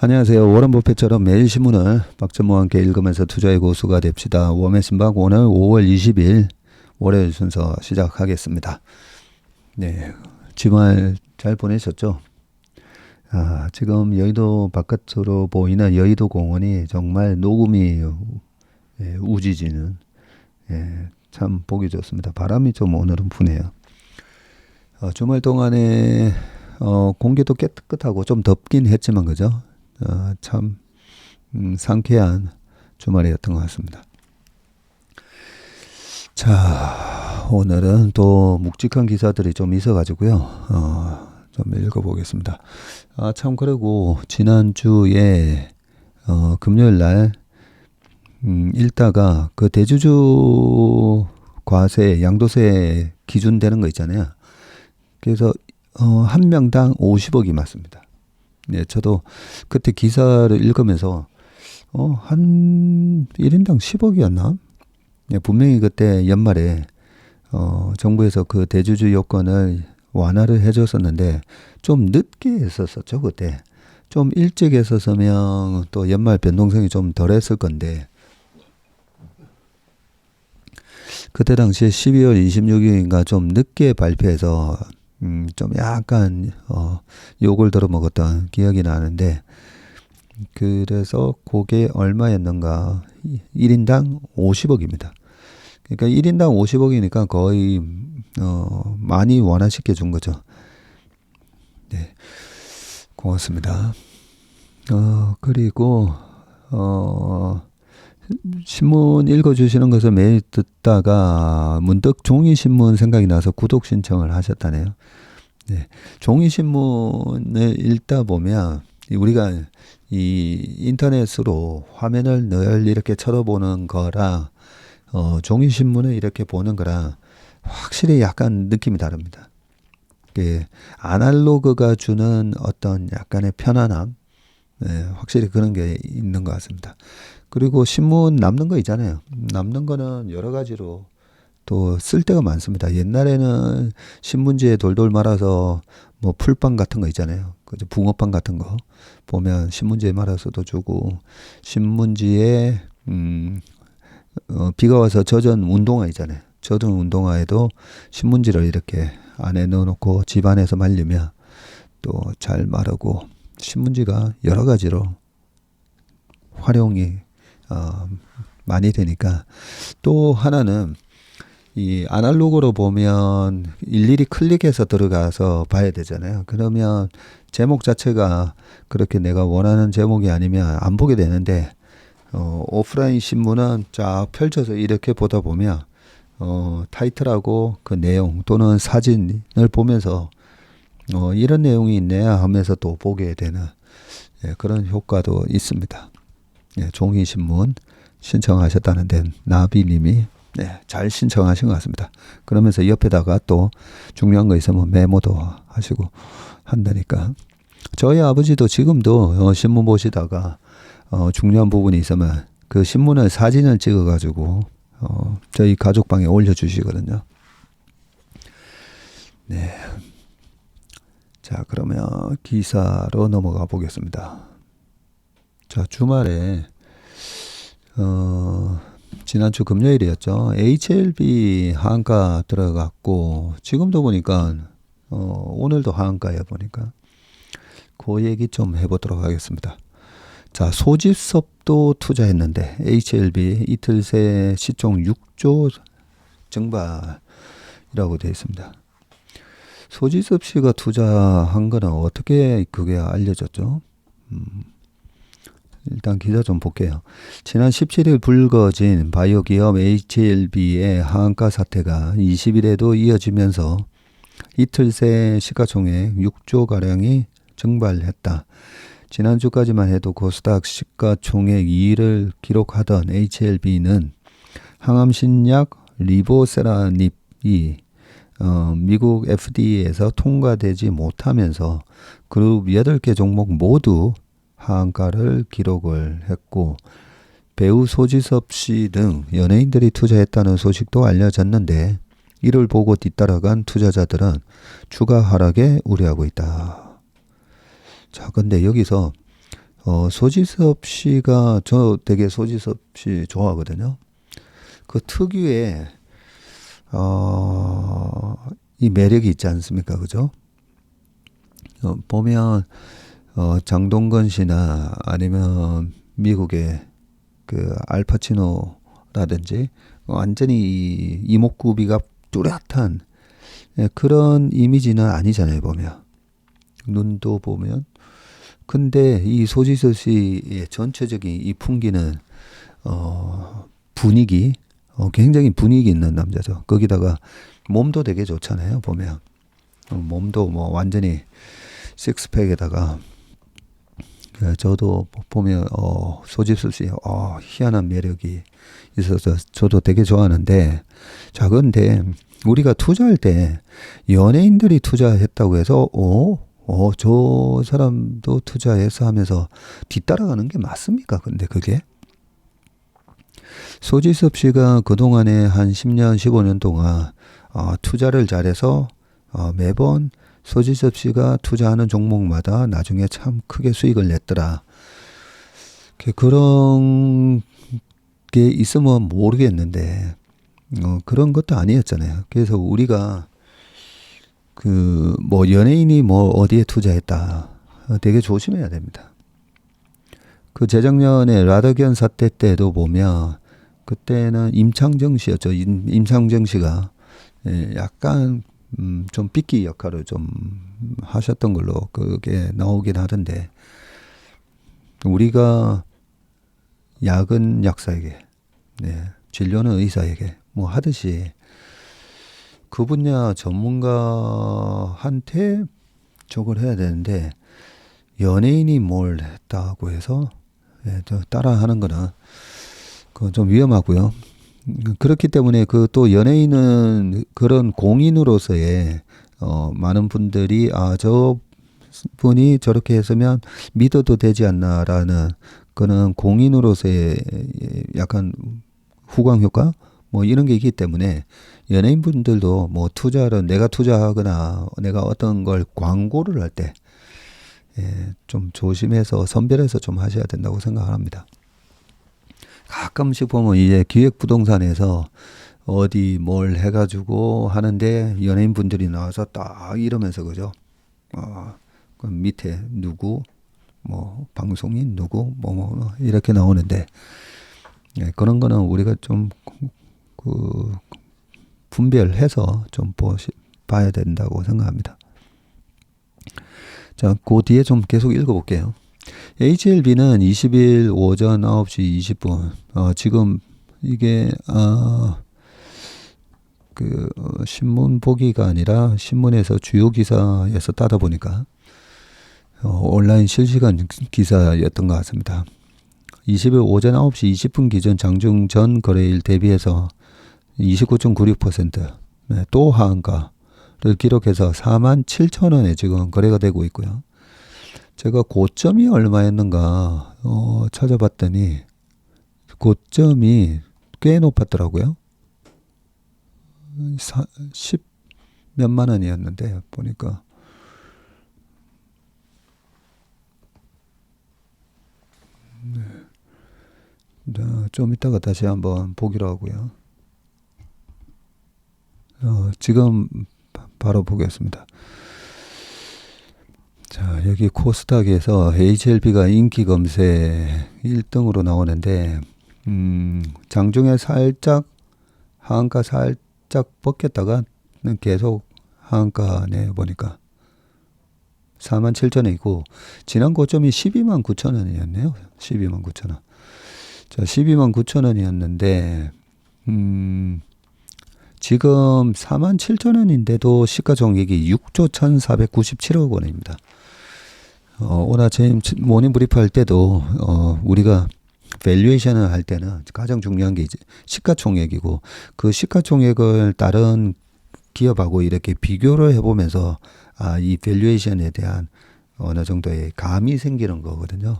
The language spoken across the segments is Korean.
안녕하세요. 워런 버핏처럼 매일 신문을 박전무와 함께 읽으면서 투자의 고수가 됩시다. 웜의 신박 오늘 5월 20일 월요일 순서 시작하겠습니다. 네, 주말 잘 보내셨죠? 지금 여의도 바깥으로 보이는 여의도 공원이 정말 녹음이 우지지는 참 보기 좋습니다. 바람이 좀 오늘은 부네요. 주말 동안에 공기도 깨끗하고 좀 덥긴 했지만 그죠? 참 상쾌한 주말이었던 것 같습니다. 자, 오늘은 또 묵직한 기사들이 좀 있어가지고요. 좀 읽어보겠습니다. 참 그리고 지난주에 금요일 날 읽다가 그 대주주 과세 양도세 기준 되는 거 있잖아요. 그래서 한 명당 50억이 맞습니다. 네, 저도 그때 기사를 읽으면서 한 1인당 10억이었나? 네, 분명히 그때 연말에 정부에서 그 대주주 요건을 완화를 해줬었는데 좀 늦게 했었었죠. 그때 좀 일찍 했었으면 또 연말 변동성이 좀 덜했을 건데 그때 당시에 12월 26일인가 좀 늦게 발표해서 좀 약간 욕을 들어먹었던 기억이 나는데 그래서 그게 얼마였는가 1인당 50억입니다. 그러니까 1인당 50억이니까 거의 많이 완화시켜 준 거죠. 네, 고맙습니다. 그리고 신문 읽어주시는 것을 매일 듣다가 문득 종이신문 생각이 나서 구독 신청을 하셨다네요. 네, 종이신문을 읽다 보면 우리가 이 인터넷으로 화면을 늘 이렇게 쳐다보는 거랑 종이신문을 이렇게 보는 거랑 확실히 약간 느낌이 다릅니다. 아날로그가 주는 어떤 약간의 편안함, 확실히 그런 게 있는 것 같습니다. 그리고 신문 남는 거 있잖아요. 남는 거는 여러 가지로 또 쓸 데가 많습니다. 옛날에는 신문지에 돌돌 말아서 뭐 풀빵 같은 거 있잖아요. 그죠? 붕어빵 같은 거 보면 신문지에 말아서도 주고 신문지에 비가 와서 젖은 운동화 있잖아요. 젖은 운동화에도 신문지를 이렇게 안에 넣어놓고 집 안에서 말리면 또 잘 마르고 신문지가 여러 가지로 활용이 많이 되니까 또 하나는 이 아날로그로 보면 일일이 클릭해서 들어가서 봐야 되잖아요. 그러면 제목 자체가 그렇게 내가 원하는 제목이 아니면 안 보게 되는데 오프라인 신문은 쫙 펼쳐서 이렇게 보다 보면 타이틀하고 그 내용 또는 사진을 보면서 이런 내용이 있네 하면서 또 보게 되는 그런 효과도 있습니다. 종이신문 신청하셨다는데 나비님이 잘 신청하신 것 같습니다. 그러면서 옆에다가 또 중요한 거 있으면 메모도 하시고 한다니까. 저희 아버지도 지금도 신문 보시다가 중요한 부분이 있으면 그 신문을 사진을 찍어가지고 저희 가족방에 올려주시거든요. 네. 자, 그러면 기사로 넘어가 보겠습니다. 자, 주말에 지난주 금요일이었죠. HLB 하한가 들어갔고 지금도 보니까 오늘도 하한가야 보니까 그 얘기 좀 해보도록 하겠습니다. 자, 소지섭도 투자했는데 HLB 이틀 새 시총 6조 증발이라고 되어 있습니다. 소지섭 씨가 투자한 거는 어떻게 그게 알려졌죠? 일단 기사 좀 볼게요. 지난 17일 불거진 바이오 기업 HLB의 하한가 사태가 20일에도 이어지면서 이틀 새 시가총액 6조가량이 증발했다. 지난주까지만 해도 코스닥 시가총액 2위를 기록하던 HLB는 항암신약 리보세라닙이 미국 FDA에서 통과되지 못하면서 그룹 8개 종목 모두 하한가를 기록을 했고 배우 소지섭 씨 등 연예인들이 투자했다는 소식도 알려졌는데 이를 보고 뒤따라간 투자자들은 주가 하락에 우려하고 있다. 자, 근데 여기서 소지섭 씨가 저 되게 소지섭 씨 좋아하거든요. 그 특유의 이 매력이 있지 않습니까? 그죠? 보면 장동건 씨나 아니면 미국의 그 알파치노라든지 완전히 이 이목구비가 뚜렷한 그런 이미지는 아니잖아요, 보면. 눈도 보면. 근데 이 소지섭 씨의 전체적인 이 풍기는 분위기, 굉장히 분위기 있는 남자죠. 거기다가 몸도 되게 좋잖아요, 보면. 몸도 뭐 완전히 식스팩에다가 저도 보면 소지섭 씨 희한한 매력이 있어서 저도 되게 좋아하는데, 자 근데 우리가 투자할 때 연예인들이 투자했다고 해서 저 사람도 투자해서 하면서 뒤따라가는 게 맞습니까? 근데 그게 소지섭 씨가 그동안에 한 10년 15년 동안 투자를 잘해서 매번 소지섭 씨가 투자하는 종목마다 나중에 참 크게 수익을 냈더라. 그런 게 있으면 모르겠는데 그런 것도 아니었잖아요. 그래서 우리가 뭐 연예인이 뭐 어디에 투자했다 되게 조심해야 됩니다. 그 재작년에 라더견 사태 때도 보면 그때는 임창정 씨였죠. 임창정 씨가 약간 좀 삐끼 역할을 좀 하셨던 걸로 그게 나오긴 하던데, 우리가 약은 약사에게, 진료는 의사에게 뭐 하듯이 그 분야 전문가한테 저걸 해야 되는데, 연예인이 뭘 했다고 해서 따라하는 거는 그건 좀 위험하고요. 그렇기 때문에 그 또 연예인은 그런 공인으로서의 많은 분들이 저 분이 저렇게 했으면 믿어도 되지 않나라는 그는 공인으로서의 약간 후광 효과 뭐 이런 게 있기 때문에 연예인 분들도 뭐 투자를 내가 투자하거나 내가 어떤 걸 광고를 할 때 좀 조심해서 선별해서 좀 하셔야 된다고 생각합니다. 가끔씩 보면 이제 기획부동산에서 어디 뭘 해가지고 하는데 연예인 분들이 나와서 딱 이러면서 그죠? 그 밑에 누구, 뭐 방송인 누구, 뭐 이렇게 나오는데 그런 거는 우리가 좀 분별해서 좀 봐야 된다고 생각합니다. 자, 그 뒤에 좀 계속 읽어볼게요. HLB는 20일 오전 9시 20분. 지금 이게 신문 보기가 아니라 신문에서 주요 기사에서 따다 보니까 온라인 실시간 기사였던 것 같습니다. 20일 오전 9시 20분 기준 장중 전 거래일 대비해서 29.96% 또 하한가를 기록해서 47,000원에 지금 거래가 되고 있고요. 제가 고점이 얼마였는가 찾아봤더니 고점이 꽤 높았더라고요. 10 몇만 원이었는데 보니까 좀 이따가 다시 한번 보기로 하고요. 지금 바로 보겠습니다. 자, 여기 코스닥에서 HLB가 인기 검색 1등으로 나오는데 장중에 살짝 하한가 살짝 벗겼다가 계속 하한가네 보니까 47,000원이고 지난 고점이 129,000원이었네요. 129,000원. 자, 129,000원이었는데 지금 47,000원인데도 시가총액이 6조 1,497억 원입니다. 오늘 아침 모닝 브리프 할 때도 우리가 밸류에이션을 할 때는 가장 중요한 게 이제 시가총액이고 그 시가총액을 다른 기업하고 이렇게 비교를 해보면서 이 밸류에이션에 대한 어느 정도의 감이 생기는 거거든요.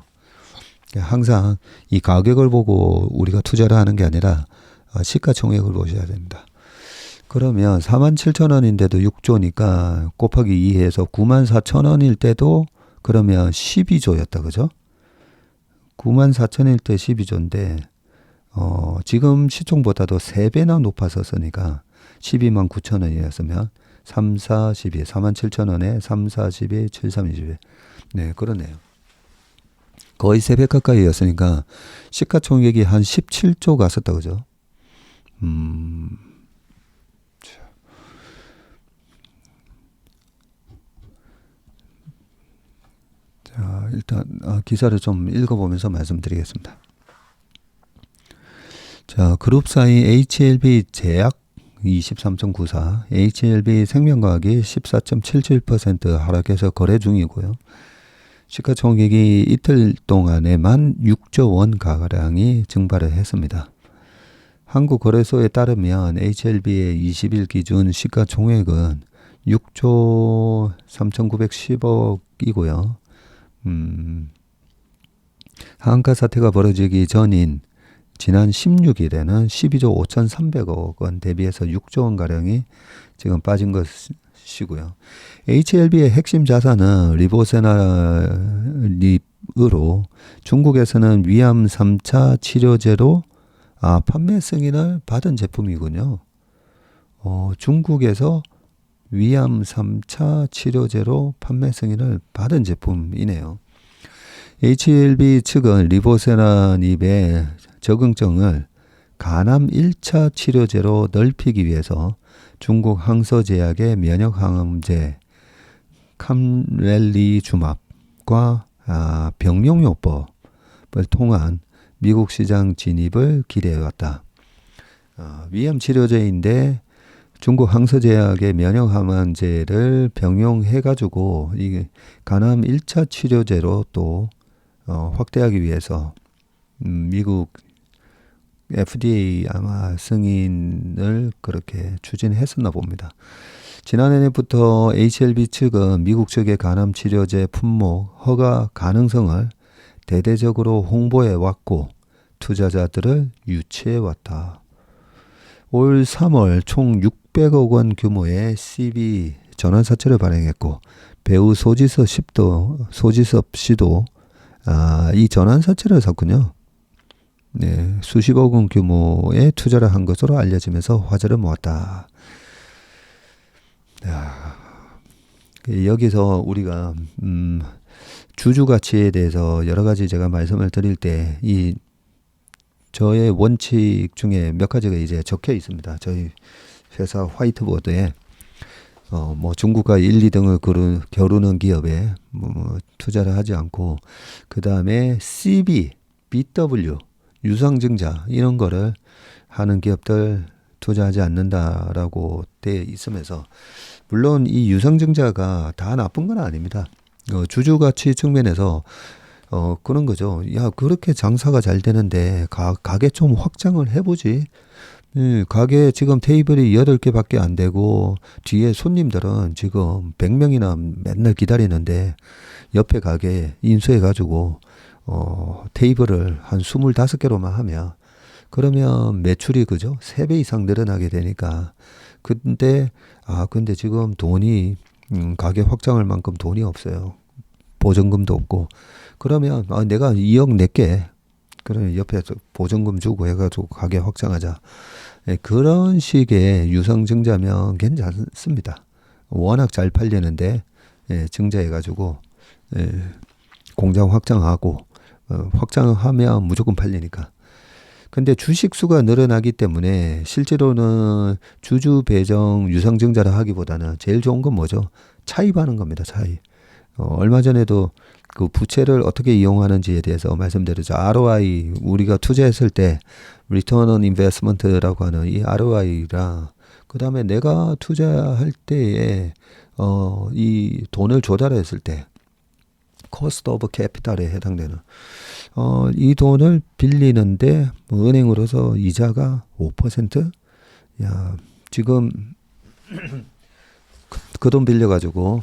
항상 이 가격을 보고 우리가 투자를 하는 게 아니라 시가총액을 보셔야 됩니다. 그러면 47,000원인데도 6조니까 곱하기 2해서 94,000원일 때도 그러면 12조였다. 그죠? 94,000일 때 12조인데 지금 시총보다도 3배나 높아졌으니까 12만 9천 원이었으면 3, 4, 12, 4만 7천 원에 3, 4, 12, 7, 3, 22. 네, 그러네요. 거의 3배 가까이였으니까 시가총액이 한 17조 갔었다 그죠? 자, 일단 기사를 좀 읽어보면서 말씀드리겠습니다. 자, 그룹사의 HLB 제약 23.94, HLB 생명과학이 14.77% 하락해서 거래 중이고요. 시가총액이 이틀 동안에만 6조 원 가량이 증발을 했습니다. 한국거래소에 따르면 HLB의 20일 기준 시가총액은 6조 3,910억이고요. 한가 사태가 벌어지기 전인 지난 16일에는 12조 5,300억 원 대비해서 6조 원가량이 지금 빠진 것이고요. HLB의 핵심 자산은 리보세나립으로 중국에서는 위암 3차 치료제로 판매 승인을 받은 제품이군요. 중국에서 위암 3차 치료제로 판매 승인을 받은 제품이네요. HLB 측은 리보세나립의 적응증을 간암 1차 치료제로 넓히기 위해서 중국 항서제약의 면역항암제 캄렐리주맙과 병용요법을 통한 미국 시장 진입을 기대해왔다. 위암 치료제인데 중국 항서제약의 면역항암제를 병용해가지고 이게 간암 1차 치료제로 또 확대하기 위해서 미국 FDA 아마 승인을 그렇게 추진했었나 봅니다. 지난해부터 HLB 측은 미국 측의 간암 치료제 품목 허가 가능성을 대대적으로 홍보해 왔고 투자자들을 유치해 왔다. 올 3월 총 600억 원 규모의 CB 전환사채를 발행했고 배우 소지섭 씨도 이 전환사채를 샀군요. 네, 수십억 원 규모의 투자를 한 것으로 알려지면서 화제를 모았다. 여기서 우리가 주주 가치에 대해서 여러 가지 제가 말씀을 드릴 때 저의 원칙 중에 몇 가지가 이제 적혀 있습니다. 저희 회사 화이트보드에 뭐 중국과 1, 2등을 겨루는 기업에 투자를 하지 않고 그 다음에 CB, BW, 유상증자 이런 거를 하는 기업들 투자하지 않는다라고 되어 있으면서 물론 이 유상증자가 다 나쁜 건 아닙니다. 주주 가치 측면에서 그런 거죠. 야, 그렇게 장사가 잘 되는데 가게 좀 확장을 해보지. 가게 지금 테이블이 8개밖에 안 되고 뒤에 손님들은 지금 100명이나 맨날 기다리는데 옆에 가게 인수해가지고 테이블을 한 25개로만 하면 그러면 매출이 그죠? 3배 이상 늘어나게 되니까 근데 지금 돈이 가게 확장할 만큼 돈이 없어요. 보증금도 없고 그러면 내가 2억 낼게. 그러면 옆에 보증금 주고 해가지고 가게 확장하자. 그런 식의 유상증자면 괜찮습니다. 워낙 잘 팔리는데 증자해가지고 공장 확장하고 확장하면 무조건 팔리니까. 근데 주식 수가 늘어나기 때문에 실제로는 주주 배정 유상증자를 하기보다는 제일 좋은 건 뭐죠? 차입하는 겁니다. 차입. 얼마 전에도 그 부채를 어떻게 이용하는지에 대해서 말씀드렸죠. ROI 우리가 투자했을 때 Return on Investment라고 하는 이 ROI랑 그 다음에 내가 투자할 때에 이 돈을 조달했을 때 Cost of Capital에 해당되는 이 돈을 빌리는데 은행으로서 이자가 5%? 야, 지금 그 돈 빌려가지고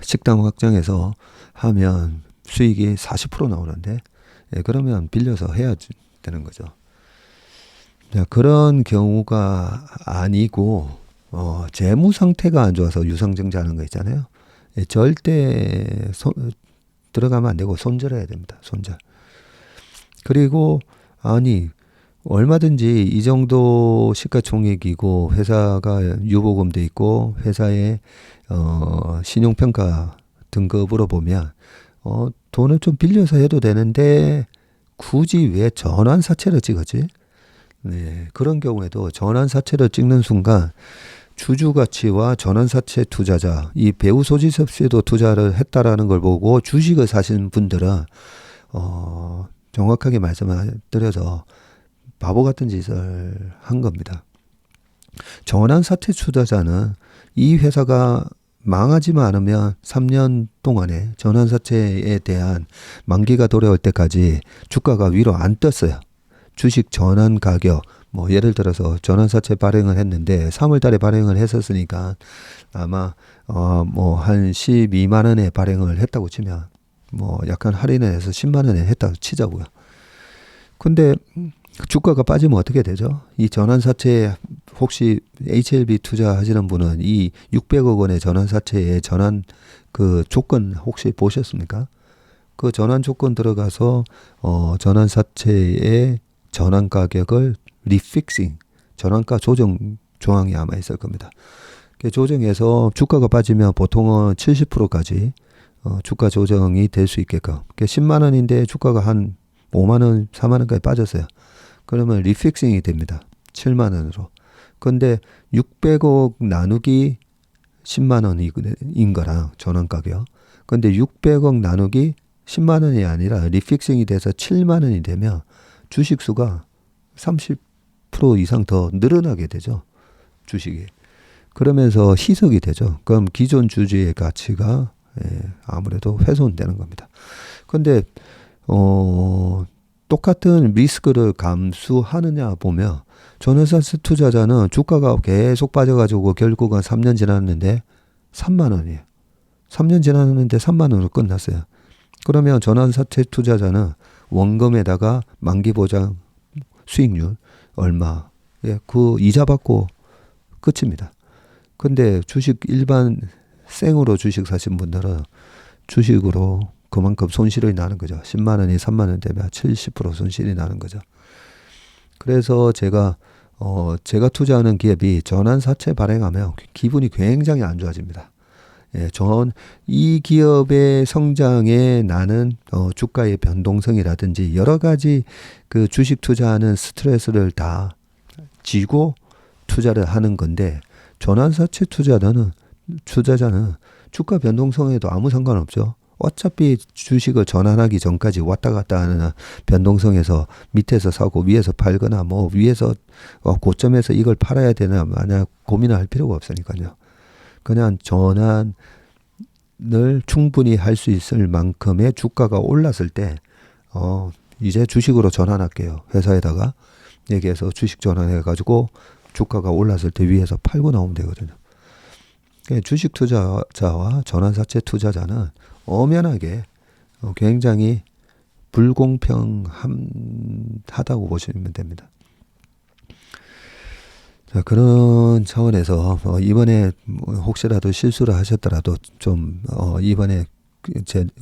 식당 확장해서 하면 수익이 40% 나오는데 그러면 빌려서 해야 되는 거죠. 자, 그런 경우가 아니고 재무 상태가 안 좋아서 유상증자하는 거 있잖아요. 절대 들어가면 안 되고 손절해야 됩니다. 손절. 그리고 아니 얼마든지 이 정도 시가총액이고 회사가 유보금도 있고 회사의 신용평가 등급으로 보면 돈을 좀 빌려서 해도 되는데 굳이 왜 전환사채를 찍었지? 네, 그런 경우에도 전환사채를 찍는 순간 주주가치와 전환사채 투자자, 이 배우 소지섭 씨도 투자를 했다라는 걸 보고 주식을 사신 분들은 정확하게 말씀을 드려서 바보 같은 짓을 한 겁니다. 전환사채 투자자는 이 회사가 망하지만 않으면 3년 동안에 전환사채에 대한 만기가 돌아올 때까지 주가가 위로 안 떴어요. 주식 전환 가격, 뭐 예를 들어서 전환사채 발행을 했는데 3월 달에 발행을 했었으니까 아마 뭐 한 12만 원에 발행을 했다고 치면 뭐 약간 할인을 해서 10만 원에 했다고 치자고요. 근데 주가가 빠지면 어떻게 되죠? 이 전환사채 혹시 HLB 투자하시는 분은 이 600억 원의 전환사채의 전환 그 조건 혹시 보셨습니까? 그 전환 조건 들어가서 전환사채의 전환 가격을 리픽싱, 전환가 조정 조항이 아마 있을 겁니다. 조정해서 주가가 빠지면 보통은 70%까지 주가 조정이 될 수 있게끔. 10만 원인데 주가가 한 5만 원, 4만 원까지 빠졌어요. 그러면 리픽싱이 됩니다. 7만 원으로. 근데 600억 나누기 10만 원인 거랑 전환 가격. 근데 600억 나누기 10만 원이 아니라 리픽싱이 돼서 7만 원이 되면 주식 수가 30% 이상 더 늘어나게 되죠. 주식이. 그러면서 희석이 되죠. 그럼 기존 주주의 가치가 아무래도 훼손되는 겁니다. 근데 똑같은 리스크를 감수하느냐 보면 전환사채 투자자는 주가가 계속 빠져가지고 결국은 3년 지났는데 3만 원이에요. 3년 지났는데 3만 원으로 끝났어요. 그러면 전환사채 투자자는 원금에다가 만기보장 수익률 얼마, 그 이자 받고 끝입니다. 근데 주식 일반 생으로 주식 사신 분들은 주식으로 그만큼 손실이 나는 거죠. 10만 원이 3만 원 되면 70% 손실이 나는 거죠. 그래서 제가 투자하는 기업이 전환사채 발행하면 기분이 굉장히 안 좋아집니다. 이 기업의 성장에 나는 주가의 변동성이라든지 여러 가지 그 주식 투자하는 스트레스를 다 지고 투자를 하는 건데 전환사채 투자자는 주가 변동성에도 아무 상관없죠. 어차피 주식을 전환하기 전까지 왔다 갔다 하는 변동성에서 밑에서 사고 위에서 팔거나 뭐 위에서 고점에서 이걸 팔아야 되나 마냐 고민을 할 필요가 없으니까요. 그냥 전환을 충분히 할 수 있을 만큼의 주가가 올랐을 때 이제 주식으로 전환할게요. 회사에다가 얘기해서 주식 전환해가지고 주가가 올랐을 때 위에서 팔고 나오면 되거든요. 주식 투자자와 전환사채 투자자는 엄연하게 굉장히 불공평하다고 보시면 됩니다. 자, 그런 차원에서 이번에 혹시라도 실수를 하셨더라도 좀 이번에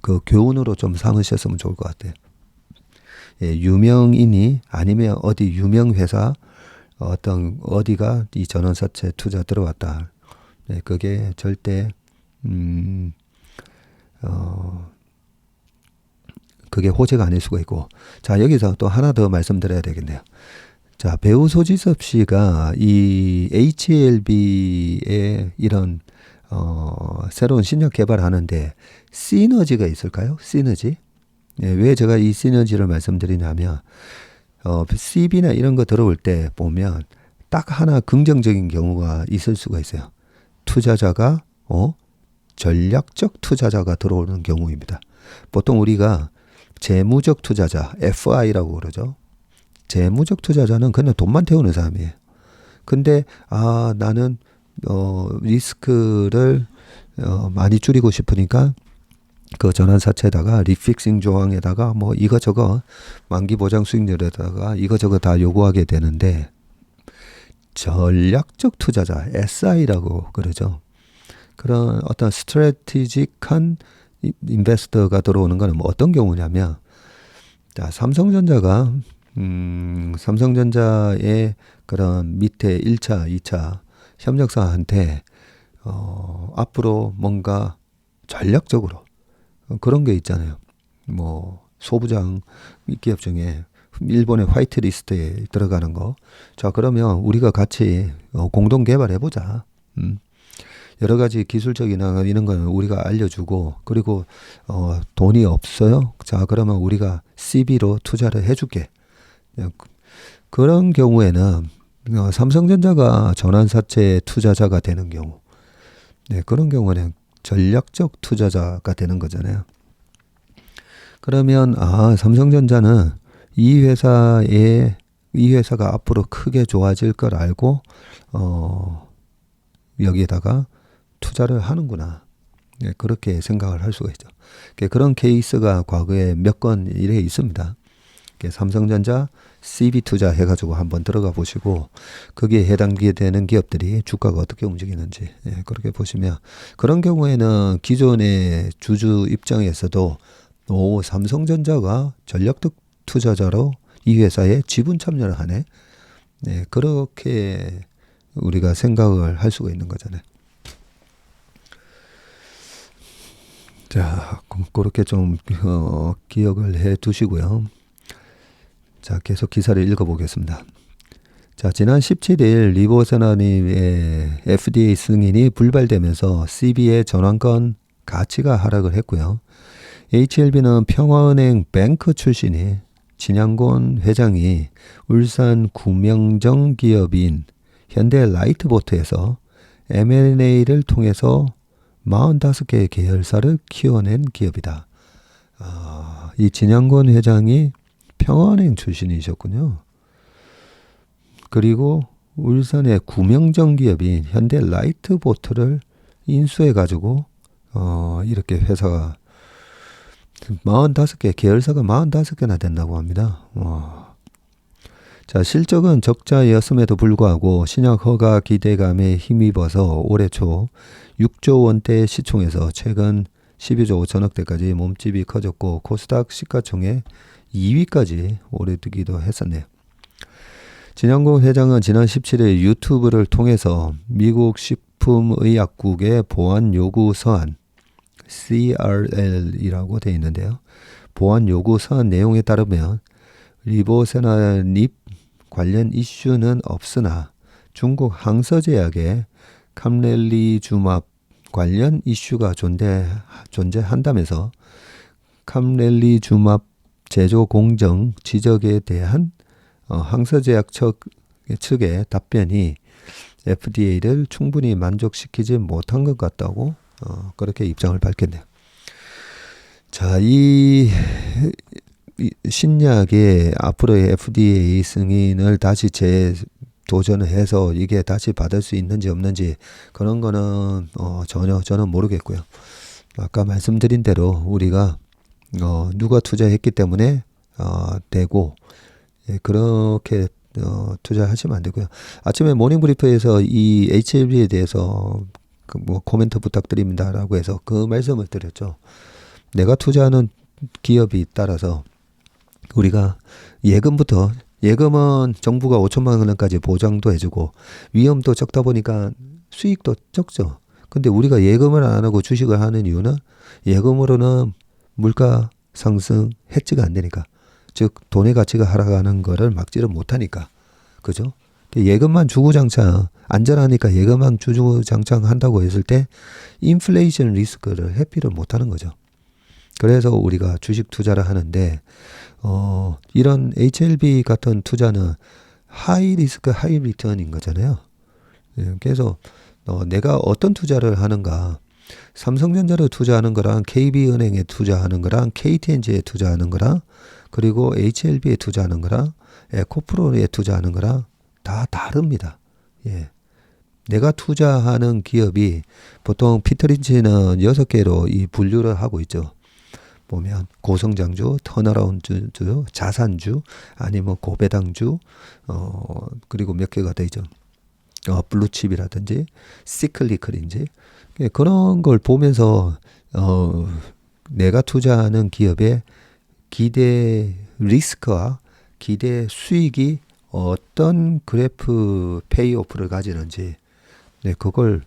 그 교훈으로 좀 삼으셨으면 좋을 것 같아요. 유명인이 아니면 어디 유명 회사 어디가 이 전환사채 투자 들어왔다. 그게 절대 그게 호재가 아닐 수가 있고. 자, 여기서 또 하나 더 말씀드려야 되겠네요. 자, 배우 소지섭 씨가 이 HLB의 이런 새로운 신약 개발하는데 시너지가 있을까요? 시너지? 왜 제가 이 시너지를 말씀드리냐면 CB나 이런 거 들어올 때 보면 딱 하나 긍정적인 경우가 있을 수가 있어요. 투자자가 전략적 투자자가 들어오는 경우입니다. 보통 우리가 재무적 투자자, FI라고 그러죠. 재무적 투자자는 그냥 돈만 태우는 사람이에요. 근데 나는 리스크를 많이 줄이고 싶으니까 그 전환사채에다가 리픽싱 조항에다가 뭐 이거저거 만기 보장 수익률에다가 이거저거 다 요구하게 되는데 전략적 투자자, SI라고 그러죠. 그런 어떤 스트래티직한 인베스터가 들어오는 거는 뭐 어떤 경우냐면 자, 삼성전자의 그런 밑에 1차, 2차 협력사한테 앞으로 뭔가 전략적으로 그런 게 있잖아요. 뭐 소부장 기업 중에 일본의 화이트리스트에 들어가는 거. 자, 그러면 우리가 같이 공동 개발해 보자. 여러 가지 기술적이나 이런 거는 우리가 알려주고, 그리고 돈이 없어요. 자, 그러면 우리가 CB로 투자를 해줄게. 그런 경우에는 삼성전자가 전환사채 투자자가 되는 경우, 네, 그런 경우는 전략적 투자자가 되는 거잖아요. 그러면 삼성전자는 이 회사가 앞으로 크게 좋아질 걸 알고 여기에다가 투자를 하는구나. 네, 그렇게 생각을 할 수가 있죠. 그런 케이스가 과거에 몇 건 이래 있습니다. 삼성전자 CB 투자 해가지고 한번 들어가 보시고 거기에 해당되는 기업들이 주가가 어떻게 움직이는지 그렇게 보시면, 그런 경우에는 기존의 주주 입장에서도 삼성전자가 전략적 투자자로 이 회사에 지분 참여를 하네. 네, 그렇게 우리가 생각을 할 수가 있는 거잖아요. 자, 그렇게 좀 기억을 해 두시고요. 자, 계속 기사를 읽어보겠습니다. 자, 지난 17일 리보세나님의 FDA 승인이 불발되면서 CB의 전환권 가치가 하락을 했고요. HLB는 평화은행 뱅크 출신이 진양곤 회장이 울산 구명정 기업인 현대라이트보트에서 M&A를 통해서 45개의 계열사를 키워낸 기업이다. 이 진양곤 회장이 평화은행 출신이셨군요. 그리고 울산의 구명정 기업인 현대라이트보트를 인수해가지고 이렇게 회사가 45개, 계열사가 45개나 된다고 합니다. 자, 실적은 적자였음에도 불구하고 신약 허가 기대감에 힘입어서 올해 초 6조 원대 시총에서 최근 12조 5천억 대까지 몸집이 커졌고 코스닥 시가총액 2위까지 오르기도 했었네요. 진양곤 회장은 지난 17일 유튜브를 통해서 미국 식품의약국의 보안 요구 서한 CRL이라고 되어 있는데요. 보안 요구 서한 내용에 따르면 리보세나닙 관련 이슈는 없으나 중국 항서제약의 캄렐리주맙 관련 이슈가 존재한다면서 캄렐리주맙 제조 공정 지적에 대한 항서제약 측의 답변이 FDA를 충분히 만족시키지 못한 것 같다고 그렇게 입장을 밝혔네요. 자, 이 신약의 앞으로의 FDA 승인을 다시 재도전을 해서 이게 다시 받을 수 있는지 없는지 그런 거는 전혀 저는 모르겠고요. 아까 말씀드린 대로 우리가 누가 투자했기 때문에 되고 그렇게 투자하시면 안 되고요. 아침에 모닝브리프에서 이 HLB에 대해서 코멘트 부탁드립니다라고 해서 그 말씀을 드렸죠. 내가 투자하는 기업이 따라서 우리가 예금은 정부가 5천만 원까지 보장도 해주고 위험도 적다 보니까 수익도 적죠. 근데 우리가 예금을 안 하고 주식을 하는 이유는 예금으로는 물가 상승 해지가 안 되니까, 즉 돈의 가치가 하락하는 거를 막지를 못하니까, 그죠? 예금만 주구장창 안전하니까 예금만 주구장창 한다고 했을 때 인플레이션 리스크를 회피를 못하는 거죠. 그래서 우리가 주식 투자를 하는데 이런 HLB 같은 투자는 하이 리스크 하이 리턴인 거잖아요. 그래서 내가 어떤 투자를 하는가, 삼성전자를 투자하는 거랑 KB은행에 투자하는 거랑 KTNG에 투자하는 거랑 그리고 HLB에 투자하는 거랑 에코프로에 투자하는 거랑 다 다릅니다. 예. 내가 투자하는 기업이 보통 피터린치는 6개로 이 분류를 하고 있죠. 보면 고성장주, 턴어라운드 주, 자산주, 아니면 고배당주, 그리고 몇 개가 더 있죠. 블루칩이라든지 시클리클인지 그런 걸 보면서 내가 투자하는 기업에 리스크와 기대 수익이 어떤 그래프 페이오프를 가지는지 네, 그걸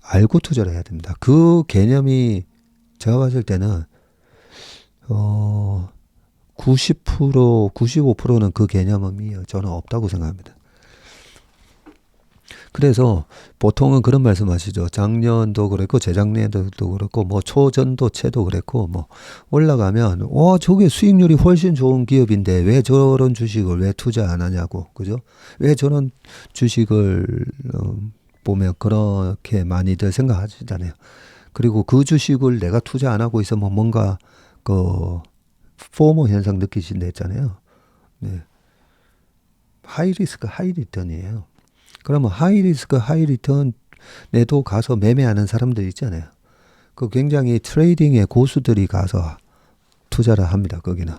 알고 투자를 해야 됩니다. 그 개념이 제가 봤을 때는 90%, 95%는 그 개념이 저는 없다고 생각합니다. 그래서 보통은 그런 말씀 하시죠. 작년도 그랬고 재작년도 그렇고 뭐 초전도체도 그랬고 뭐 올라가면 저게 수익률이 훨씬 좋은 기업인데 왜 저런 주식을 왜 투자 안 하냐고. 그죠? 왜 저런 주식을 보면 그렇게 많이들 생각하시잖아요. 그리고 그 주식을 내가 투자 안 하고 있으면 뭔가 그 포모 현상 느끼신다 했잖아요. 네. 하이 리스크 하이 리턴이에요. 그러면 하이 리스크 하이 리턴에도 가서 매매하는 사람들 있잖아요. 그 굉장히 트레이딩의 고수들이 가서 투자를 합니다. 거기는.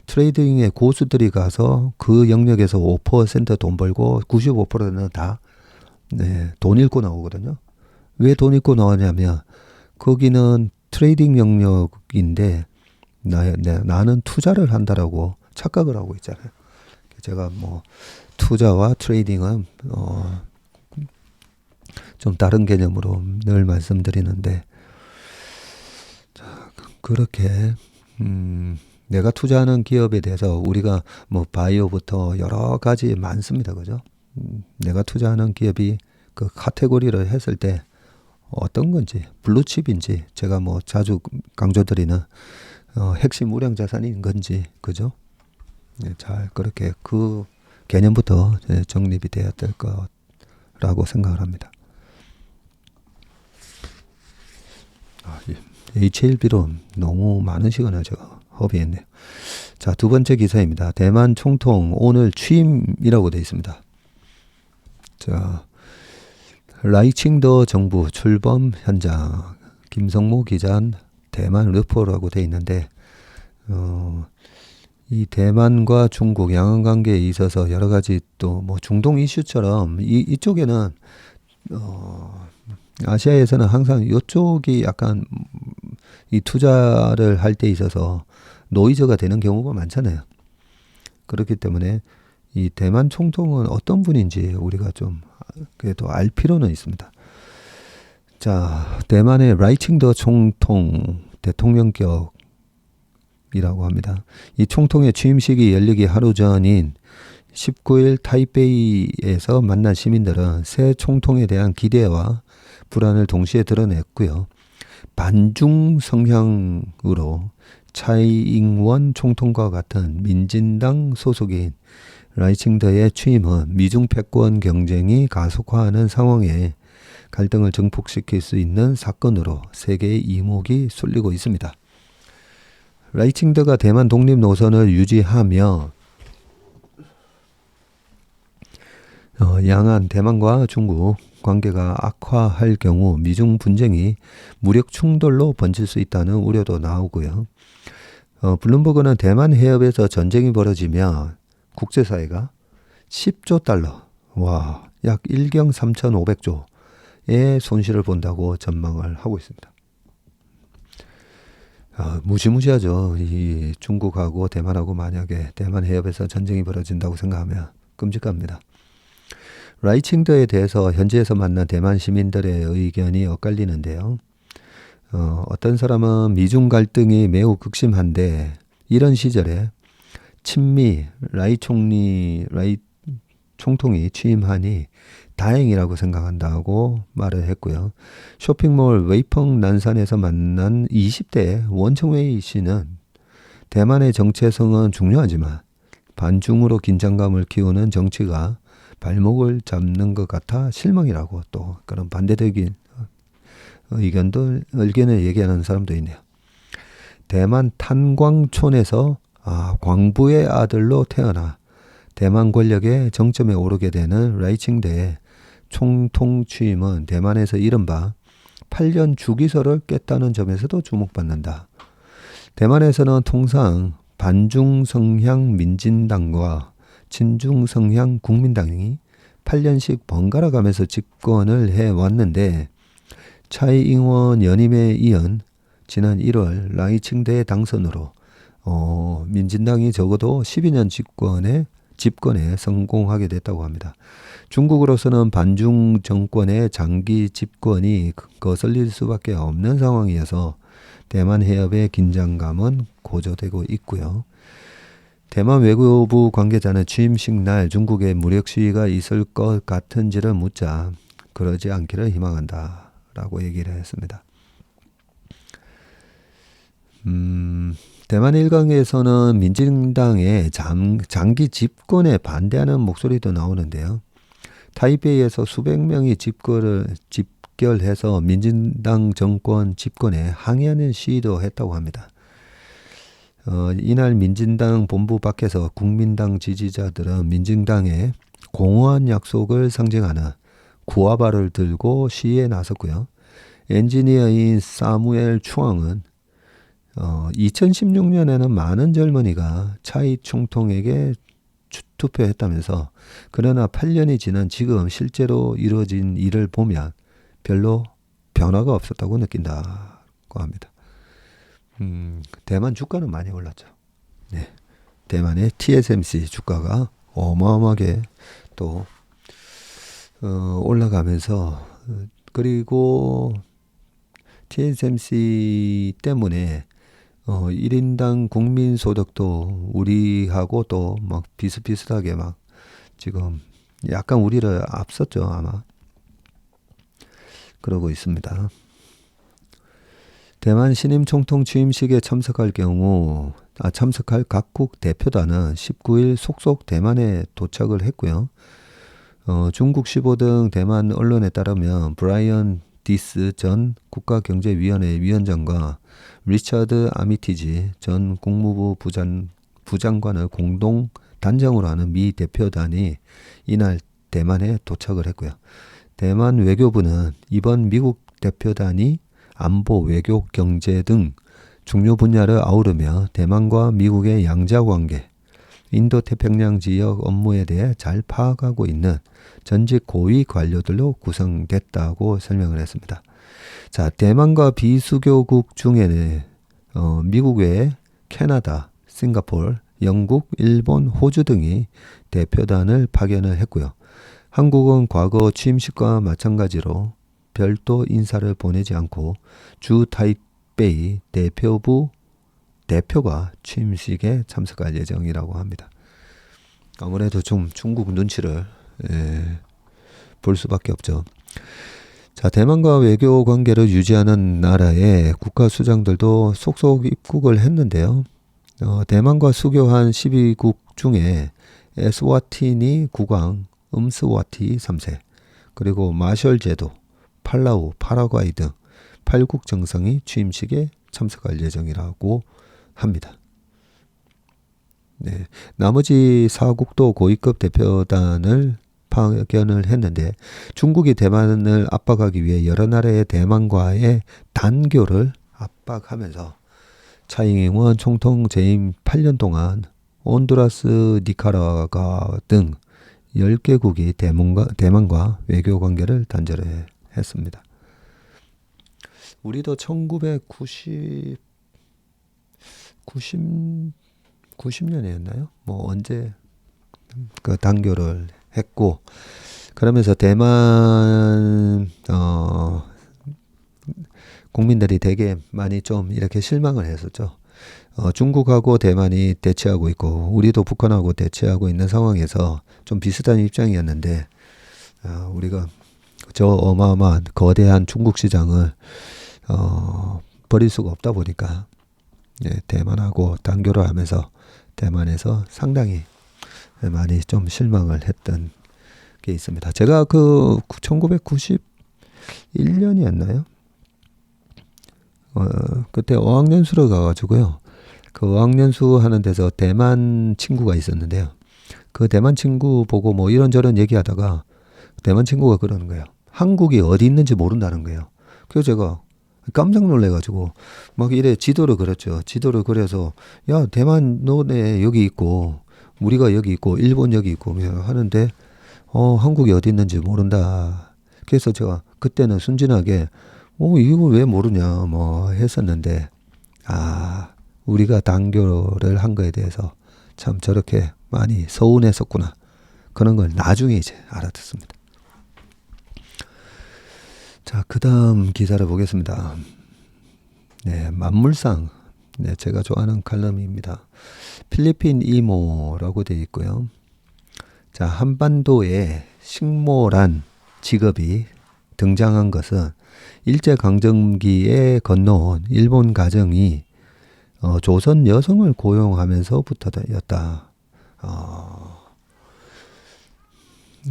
트레이딩의 고수들이 가서 그 영역에서 5%돈 벌고 95%는 다 네, 돈 잃고 나오거든요. 왜 돈 잃고 나오냐면 거기는 트레이딩 영역인데 나는 투자를 한다라고 착각을 하고 있잖아요. 제가 뭐 투자와 트레이딩은 좀 다른 개념으로 늘 말씀드리는데 그렇게 내가 투자하는 기업에 대해서 우리가 뭐 바이오부터 여러 가지 많습니다. 그죠? 내가 투자하는 기업이 그 카테고리를 했을 때 어떤 건지 블루칩인지 제가 뭐 자주 강조드리는 핵심 우량 자산인 건지 그죠? 네, 잘 그렇게 그 개념부터 정립이 돼야 될 거라고 생각을 합니다. HLB로 너무 많은 시간을 제가 허비했네요. 자, 두 번째 기사입니다. 대만 총통 오늘 취임이라고 되어 있습니다. 자, 라이칭더 정부 출범 현장 김성모 기자 대만 르포라고 되어 있는데 이 대만과 중국 양안 관계에 있어서 여러 가지 또 뭐 중동 이슈처럼 이쪽에는 아시아에서는 항상 이쪽이 약간 이 투자를 할 때 있어서 노이즈가 되는 경우가 많잖아요. 그렇기 때문에 이 대만 총통은 어떤 분인지 우리가 좀 그래도 알 필요는 있습니다. 자, 대만의 라이칭더 총통 대통령격이라고 합니다. 이 총통의 취임식이 열리기 하루 전인 19일 타이베이에서 만난 시민들은 새 총통에 대한 기대와 불안을 동시에 드러냈고요. 반중 성향으로 차이잉원 총통과 같은 민진당 소속인 라이칭더의 취임은 미중 패권 경쟁이 가속화하는 상황에 갈등을 증폭시킬 수 있는 사건으로 세계의 이목이 쏠리고 있습니다. 라이칭더가 대만 독립 노선을 유지하며 양안, 대만과 중국 관계가 악화할 경우 미중 분쟁이 무력 충돌로 번질 수 있다는 우려도 나오고요. 블룸버그는 대만 해협에서 전쟁이 벌어지면 국제사회가 10조 달러, 약 1경 3,500조의 손실을 본다고 전망을 하고 있습니다. 무시무시하죠. 이 중국하고 대만하고 만약에 대만 해협에서 전쟁이 벌어진다고 생각하면 끔찍합니다. 라이칭더에 대해서 현지에서 만난 대만 시민들의 의견이 엇갈리는데요. 어떤 사람은 미중 갈등이 매우 극심한데 이런 시절에 친미 라이 총통이 취임하니 다행이라고 생각한다고 말을 했고요. 쇼핑몰 웨이펑 난산에서 만난 20대 원청웨이 씨는 대만의 정체성은 중요하지만 반중으로 긴장감을 키우는 정치가 발목을 잡는 것 같아 실망이라고 또 그런 반대적인 의견을 얘기하는 사람도 있네요. 대만 탄광촌에서 광부의 아들로 태어나 대만 권력의 정점에 오르게 되는 라이칭더의 총통 취임은 대만에서 이른바 8년 주기설을 깼다는 점에서도 주목받는다. 대만에서는 통상 반중 성향 민진당과 친중 성향 국민당이 8년씩 번갈아 가면서 집권을 해왔는데 차이잉원 연임에 이은 지난 1월 라이칭더의 당선으로 민진당이 적어도 12년 집권에 성공하게 됐다고 합니다. 중국으로서는 반중 정권의 장기 집권이 거슬릴 수밖에 없는 상황이어서 대만 해협의 긴장감은 고조되고 있고요. 대만 외교부 관계자는 취임식 날 중국의 무력 시위가 있을 것 같은지를 묻자 그러지 않기를 희망한다 라고 얘기를 했습니다. 대만 일각에서는 민진당의 장기 집권에 반대하는 목소리도 나오는데요. 타이베이에서 수백 명이 집결해서 민진당 정권 집권에 항의하는 시위도 했다고 합니다. 이날 민진당 본부 밖에서 국민당 지지자들은 민진당의 공허한 약속을 상징하는 구아바를 들고 시위에 나섰고요. 엔지니어인 사무엘 추앙은 2016년에는 많은 젊은이가 차이 총통에게 투표했다면서 그러나 8년이 지난 지금 실제로 이루어진 일을 보면 별로 변화가 없었다고 느낀다고 합니다. 대만 주가는 많이 올랐죠. 네. 대만의 TSMC 주가가 어마어마하게 또 올라가면서 그리고 TSMC 때문에 1인당 국민소득도 우리하고 또 막 비슷비슷하게 막 지금 약간 우리를 앞섰죠, 아마. 그러고 있습니다. 대만 신임 총통 취임식에 참석할 각국 대표단은 19일 속속 대만에 도착을 했고요. 중국 15등 대만 언론에 따르면 브라이언 디스 전 국가경제위원회 위원장과 리처드 아미티지 전 국무부 부장관을 공동 단장으로 하는 미 대표단이 이날 대만에 도착을 했고요. 대만 외교부는 이번 미국 대표단이 안보, 외교, 경제 등 중요 분야를 아우르며 대만과 미국의 양자관계, 인도태평양 지역 업무에 대해 잘 파악하고 있는 전직 고위 관료들로 구성됐다고 설명을 했습니다. 자, 대만과 비수교국 중에는 미국 외에 캐나다, 싱가포르, 영국, 일본, 호주 등이 대표단을 파견을 했고요. 한국은 과거 취임식과 마찬가지로 별도 인사를 보내지 않고 주 타이베이 대표가 취임식에 참석할 예정이라고 합니다. 아무래도 좀 중국 눈치를 볼 수밖에 없죠. 자, 대만과 외교 관계를 유지하는 나라의 국가 수장들도 속속 입국을 했는데요. 대만과 수교한 12국 중에 에스와티니 국왕 음스와티 3세, 그리고 마셜 제도, 팔라우, 파라과이 등 8국 정상이 취임식에 참석할 예정이라고 합니다. 네, 나머지 4국도 고위급 대표단을 파견을 했는데 중국이 대만을 압박하기 위해 여러 나라의 대만과의 단교를 압박하면서 차이잉원 총통 재임 8년 동안 온두라스, 니카라과 등 10개국이 대만과 외교 관계를 단절해 했습니다. 우리도 1990년이었나요? 뭐 언제 그 단교를 했고, 그러면서 대만 국민들이 되게 많이 좀 이렇게 실망을 했었죠. 중국하고 대만이 대치하고 있고 우리도 북한하고 대치하고 있는 상황에서 좀 비슷한 입장이었는데 우리가 저 어마어마한 거대한 중국 시장을 버릴 수가 없다 보니까 대만하고 단교를 하면서 대만에서 상당히 많이 좀 실망을 했던 게 있습니다. 제가 그 1991년이었나요? 그때 어학연수를 가가지고요. 그 어학연수 하는 데서 대만 친구가 있었는데요. 그 대만 친구 보고 뭐 이런저런 얘기하다가 대만 친구가 그러는 거예요. 한국이 어디 있는지 모른다는 거예요. 그래서 제가 깜짝 놀래가지고 막 이래 지도를 그렸죠. 지도를 그려서 야, 대만 너네 여기 있고 우리가 여기 있고 일본 여기 있고 하는데 한국이 어디 있는지 모른다. 그래서 제가 그때는 순진하게 이거 왜 모르냐 뭐 했었는데 우리가 단교를 한 거에 대해서 참 저렇게 많이 서운했었구나. 그런 걸 나중에 이제 알아듣습니다. 자, 그 다음 기사를 보겠습니다. 네, 만물상. 네, 제가 좋아하는 칼럼입니다. 필리핀 이모라고 되어 있고요. 자, 한반도에 식모란 직업이 등장한 것은 일제강점기에 건너온 일본 가정이 조선 여성을 고용하면서부터였다.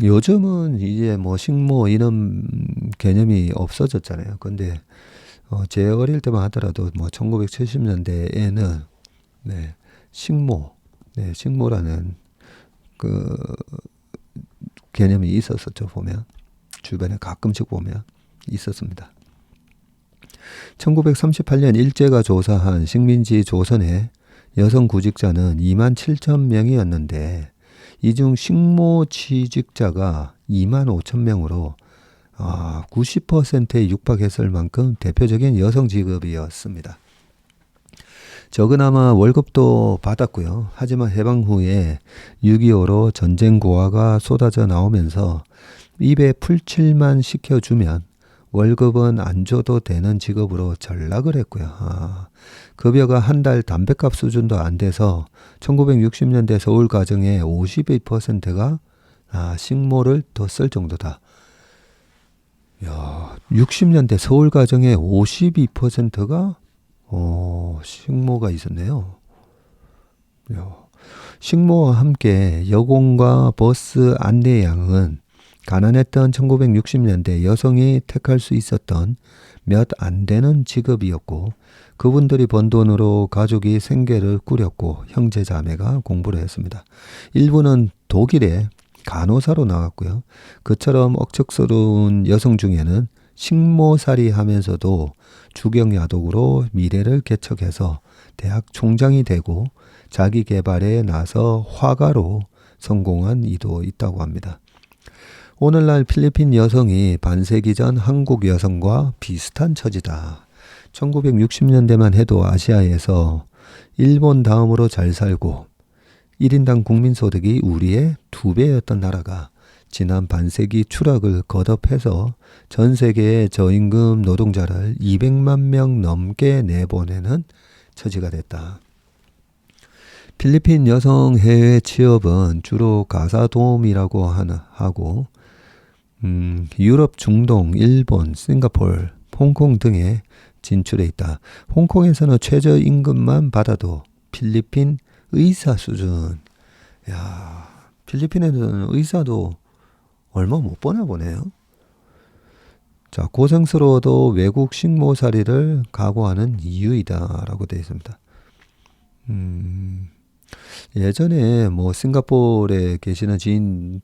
요즘은 이제 뭐 식모 이런 개념이 없어졌잖아요. 근데 제 어릴 때만 하더라도 뭐 1970년대에는 네, 식모, 네, 식모라는 그 개념이 있었었죠. 보면 주변에 가끔씩 보면 있었습니다. 1938년 일제가 조사한 식민지 조선의 여성 구직자는 2만 7천 명이었는데 이 중 식모 취직자가 2만 5천 명으로 90%에 육박했을 만큼 대표적인 여성 직업이었습니다. 적으나마 월급도 받았고요. 하지만 해방 후에 6.25로 전쟁 고화가 쏟아져 나오면서 입에 풀칠만 시켜주면 월급은 안 줘도 되는 직업으로 전락을 했고요. 급여가 한 달 담뱃값 수준도 안 돼서 1960년대 서울 가정의 52%가 식모를 더 쓸 정도다. 야, 60년대 서울 가정의 52%가 식모가 있었네요. 야, 식모와 함께 여공과 버스 안내양은 가난했던 1960년대 여성이 택할 수 있었던 몇 안 되는 직업이었고 그분들이 번 돈으로 가족이 생계를 꾸렸고 형제 자매가 공부를 했습니다. 일부는 독일에 간호사로 나갔고요. 그처럼 억척스러운 여성 중에는 식모살이 하면서도 주경야독으로 미래를 개척해서 대학 총장이 되고 자기 개발에 나서 화가로 성공한 이도 있다고 합니다. 오늘날 필리핀 여성이 반세기 전 한국 여성과 비슷한 처지다. 1960년대만 해도 아시아에서 일본 다음으로 잘 살고 1인당 국민소득이 우리의 2배였던 나라가 지난 반세기 추락을 거듭해서 전 세계의 저임금 노동자를 200만 명 넘게 내보내는 처지가 됐다. 필리핀 여성 해외 취업은 주로 가사 도우미라고 하고 유럽, 중동, 일본, 싱가포르, 홍콩 등에 진출해 있다. 홍콩에서는 최저임금만 받아도 필리핀 의사 수준. 야, 필리핀에서는 의사도 얼마 못 버나 보네요. 자, 고생스러워도 외국 식모살이를 각오하는 이유이다라고 되어 있습니다. 예전에 뭐 싱가포르에 계시는 지인들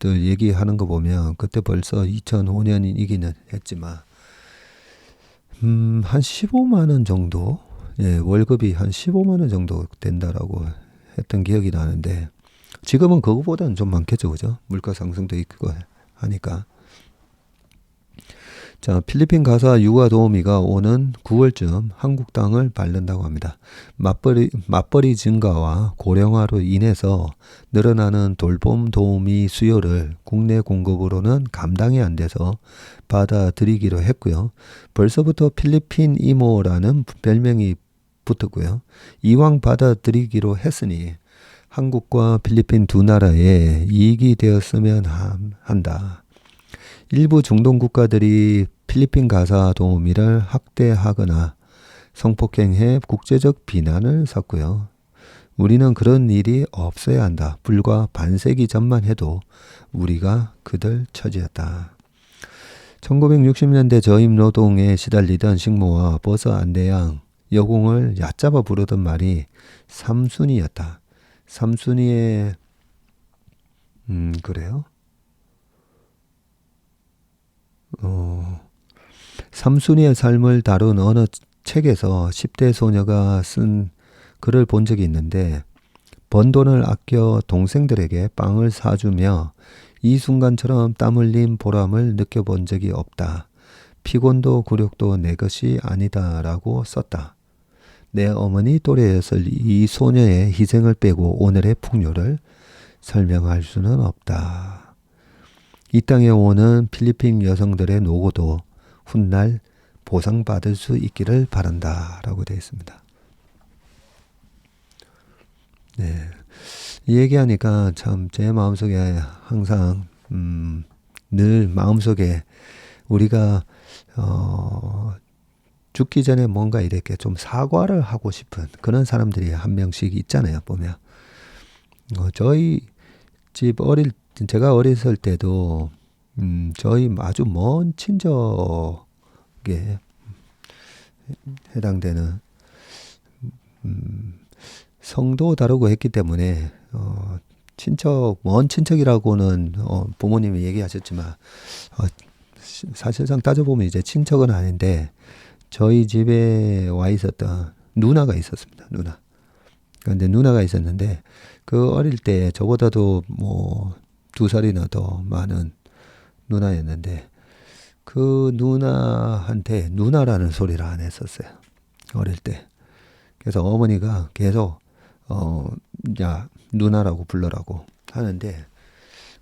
얘기하는 거 보면 그때 벌써 2005년이기는 했지만 한 15만 원 정도 월급이 한 15만 원 정도 된다라고 했던 기억이 나는데 지금은 그거보다는 좀 많겠죠. 그죠? 물가 상승도 있고 하니까. 자, 필리핀 가사 육아 도우미가 오는 9월쯤 한국 땅을 밟는다고 합니다. 맞벌이 증가와 고령화로 인해서 늘어나는 돌봄 도우미 수요를 국내 공급으로는 감당이 안 돼서 받아들이기로 했고요. 벌써부터 필리핀 이모라는 별명이 붙었고요. 이왕 받아들이기로 했으니 한국과 필리핀 두 나라에 이익이 되었으면 한다. 일부 중동 국가들이 필리핀 가사 도우미를 학대하거나 성폭행해 국제적 비난을 샀고요. 우리는 그런 일이 없어야 한다. 불과 반세기 전만 해도 우리가 그들 처지였다. 1960년대 저임 노동에 시달리던 식모와 버스 안내양, 여공을 얕잡아 부르던 말이 삼순이였다. 삼순이의 그래요? 삼순이의 삶을 다룬 어느 책에서 10대 소녀가 쓴 글을 본 적이 있는데 번 돈을 아껴 동생들에게 빵을 사주며 이 순간처럼 땀 흘린 보람을 느껴본 적이 없다. 피곤도 굴욕도 내 것이 아니다 라고 썼다. 내 어머니 또래였을 이 소녀의 희생을 빼고 오늘의 풍요를 설명할 수는 없다. 이 땅에 오는 필리핀 여성들의 노고도 훗날 보상받을 수 있기를 바란다. 라고 되어 있습니다. 네. 이 얘기하니까 참 제 마음속에 항상 늘 마음속에 우리가 죽기 전에 뭔가 이렇게 좀 사과를 하고 싶은 그런 사람들이 한 명씩 있잖아요. 보면 저희 집 제가 어렸을 때도 저희 아주 먼 친척에 해당되는 성도 다르고 했기 때문에 먼 친척이라고는 부모님이 얘기하셨지만 사실상 따져보면 이제 친척은 아닌데 저희 집에 와 있었던 누나가 있었습니다. 누나. 그런데 누나가 있었는데 그 어릴 때 저보다도 뭐 2살이나 더 많은 누나였는데 그 누나한테 누나라는 소리를 안 했었어요. 어릴 때. 그래서 어머니가 계속 야 누나라고 불러라고 하는데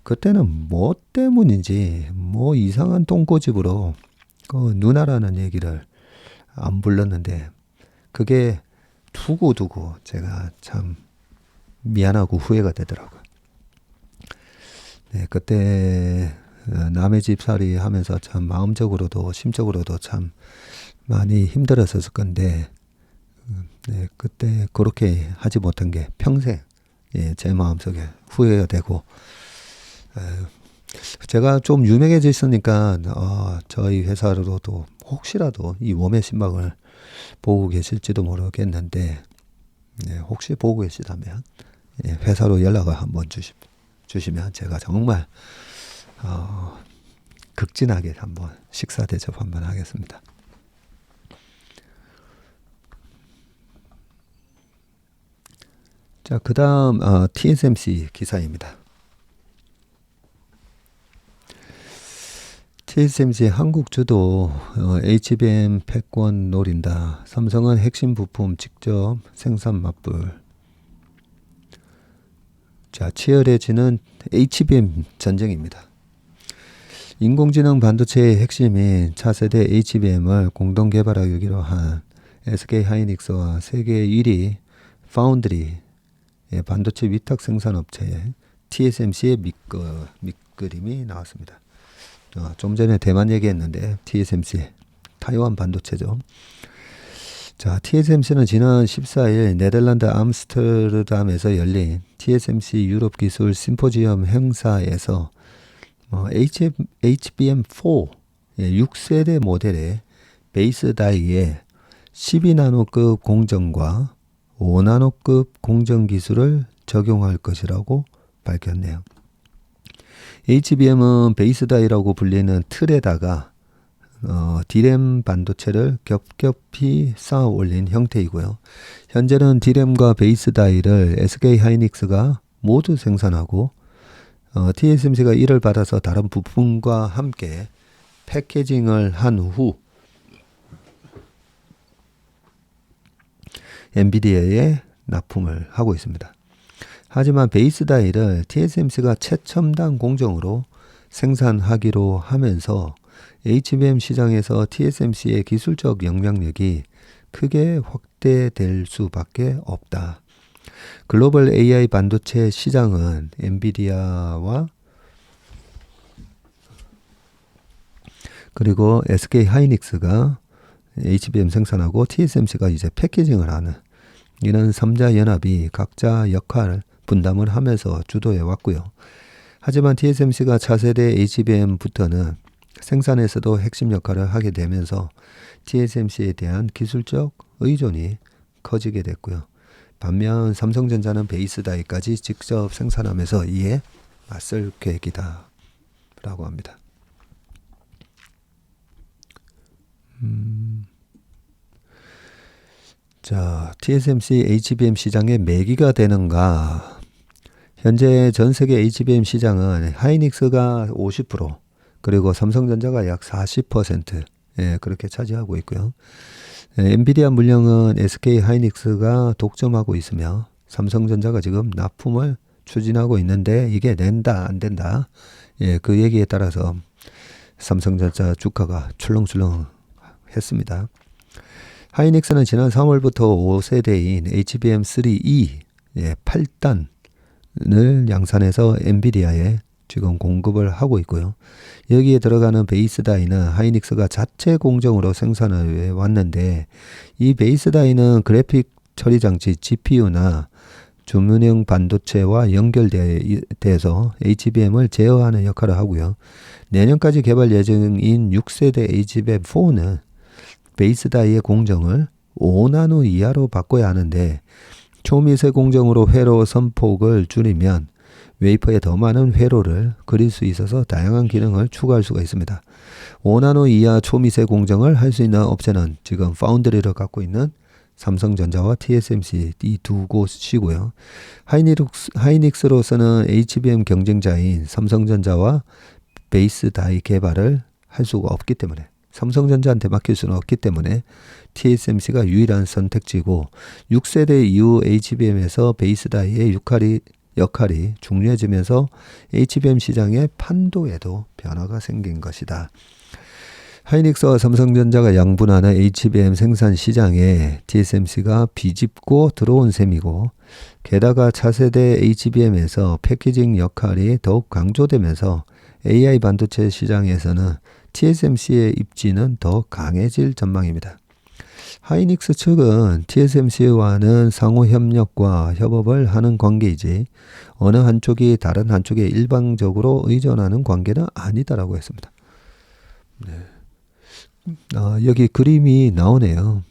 그때는 뭐 때문인지 뭐 이상한 똥꼬집으로 그 누나라는 얘기를 안 불렀는데 그게 두고두고 제가 참 미안하고 후회가 되더라고요. 네, 그때 남의 집살이 하면서 참 마음적으로도 심적으로도 참 많이 힘들었을 건데 네, 그때 그렇게 하지 못한 게 평생 제 마음속에 후회가 되고 제가 좀 유명해졌으니까 저희 회사로도 혹시라도 이 웜의 신방을 보고 계실지도 모르겠는데 혹시 보고 계시다면 회사로 연락을 한번 주시면 제가 정말 극진하게 한번 식사 대접 한번 하겠습니다. 자, 그 다음 TSMC 기사입니다. TSMC 한국 주도 HBM 패권 노린다. 삼성은 핵심 부품 직접 생산 맞불. 자, 치열해지는 HBM 전쟁입니다. 인공지능 반도체의 핵심인 차세대 HBM을 공동 개발하기로 한 SK 하이닉스와 세계 1위 파운드리 반도체 위탁 생산업체 TSMC의 밑그림이 나왔습니다. 좀 전에 대만 얘기했는데 TSMC 타이완 반도체죠. 자, TSMC는 지난 14일 네덜란드 암스테르담에서 열린 TSMC 유럽 기술 심포지엄 행사에서 HBM4 6세대 모델의 베이스 다이에 12나노급 공정과 5나노급 공정 기술을 적용할 것이라고 밝혔네요. HBM은 베이스 다이라고 불리는 틀에다가 D램 반도체를 겹겹이 쌓아 올린 형태이고요. 현재는 D램과 베이스 다이를 SK 하이닉스가 모두 생산하고 TSMC가 이를 받아서 다른 부품과 함께 패키징을 한 후 엔비디아에 납품을 하고 있습니다. 하지만 베이스 다이를 TSMC가 최첨단 공정으로 생산하기로 하면서 HBM 시장에서 TSMC의 기술적 영향력이 크게 확대될 수밖에 없다. 글로벌 AI 반도체 시장은 엔비디아와 그리고 SK 하이닉스가 HBM 생산하고 TSMC가 이제 패키징을 하는 이런 3자 연합이 각자 역할 분담을 하면서 주도해 왔고요. 하지만 TSMC가 차세대 HBM부터는 생산에서도 핵심 역할을 하게 되면서 TSMC에 대한 기술적 의존이 커지게 됐고요. 반면 삼성전자는 베이스 다이까지 직접 생산하면서 이에 맞설 계획이다 라고 합니다. 자, TSMC HBM 시장의 매기가 되는가? 현재 전 세계 HBM 시장은 하이닉스가 50%, 그리고 삼성전자가 약 40% 예, 그렇게 차지하고 있고요. 엔비디아 물량은 SK 하이닉스가 독점하고 있으며 삼성전자가 지금 납품을 추진하고 있는데 이게 된다 안 된다. 예, 그 얘기에 따라서 삼성전자 주가가 출렁출렁 했습니다. 하이닉스는 지난 3월부터 5세대인 HBM3E 8단을 양산해서 엔비디아에 지금 공급을 하고 있고요. 여기에 들어가는 베이스 다이는 하이닉스가 자체 공정으로 생산을 해 왔는데 이 베이스 다이는 그래픽 처리 장치 GPU나 주문형 반도체와 연결돼서 HBM을 제어하는 역할을 하고요. 내년까지 개발 예정인 6세대 HBM4는 베이스 다이의 공정을 5나노 이하로 바꿔야 하는데 초미세 공정으로 회로 선폭을 줄이면 웨이퍼에 더 많은 회로를 그릴 수 있어서 다양한 기능을 추가할 수가 있습니다. 5나노 이하 초미세 공정을 할 수 있는 업체는 지금 파운드리를 갖고 있는 삼성전자와 TSMC 이 두 곳이고요. 하이닉스로서는 HBM 경쟁자인 삼성전자와 베이스 다이 개발을 할 수가 없기 때문에 삼성전자한테 맡길 수는 없기 때문에 TSMC가 유일한 선택지고 6세대 이후 HBM에서 베이스 다이의 역할이 중요해지면서 HBM 시장의 판도에도 변화가 생긴 것이다. 하이닉스와 삼성전자가 양분하는 HBM 생산 시장에 TSMC가 비집고 들어온 셈이고 게다가 차세대 HBM에서 패키징 역할이 더욱 강조되면서 AI 반도체 시장에서는 TSMC의 입지는 더 강해질 전망입니다. 하이닉스 측은 TSMC와는 상호 협력과 협업을 하는 관계이지 어느 한쪽이 다른 한쪽에 일방적으로 의존하는 관계는 아니다라고 했습니다. 네. 여기 그림이 나오네요.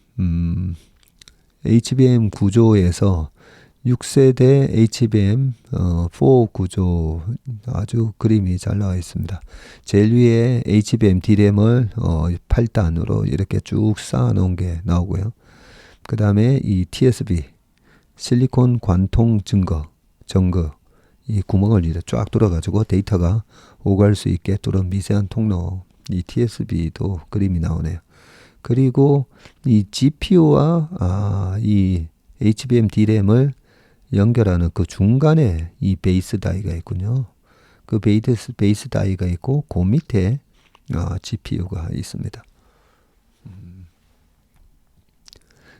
HBM 구조에서 6세대 HBM4 구조 아주 그림이 잘 나와 있습니다. 제일 위에 HBM D램을 8단으로 이렇게 쭉 쌓아 놓은 게 나오고요. 그 다음에 이 TSB 실리콘 관통 정거 이 구멍을 이렇게 쫙 뚫어가지고 데이터가 오갈 수 있게 뚫은 미세한 통로 이 TSB도 그림이 나오네요. 그리고 이 GPU와 이 HBM D램을 연결하는 그 중간에 이 베이스 다이가 있군요. 그 베이스 다이가 있고 그 밑에 GPU가 있습니다.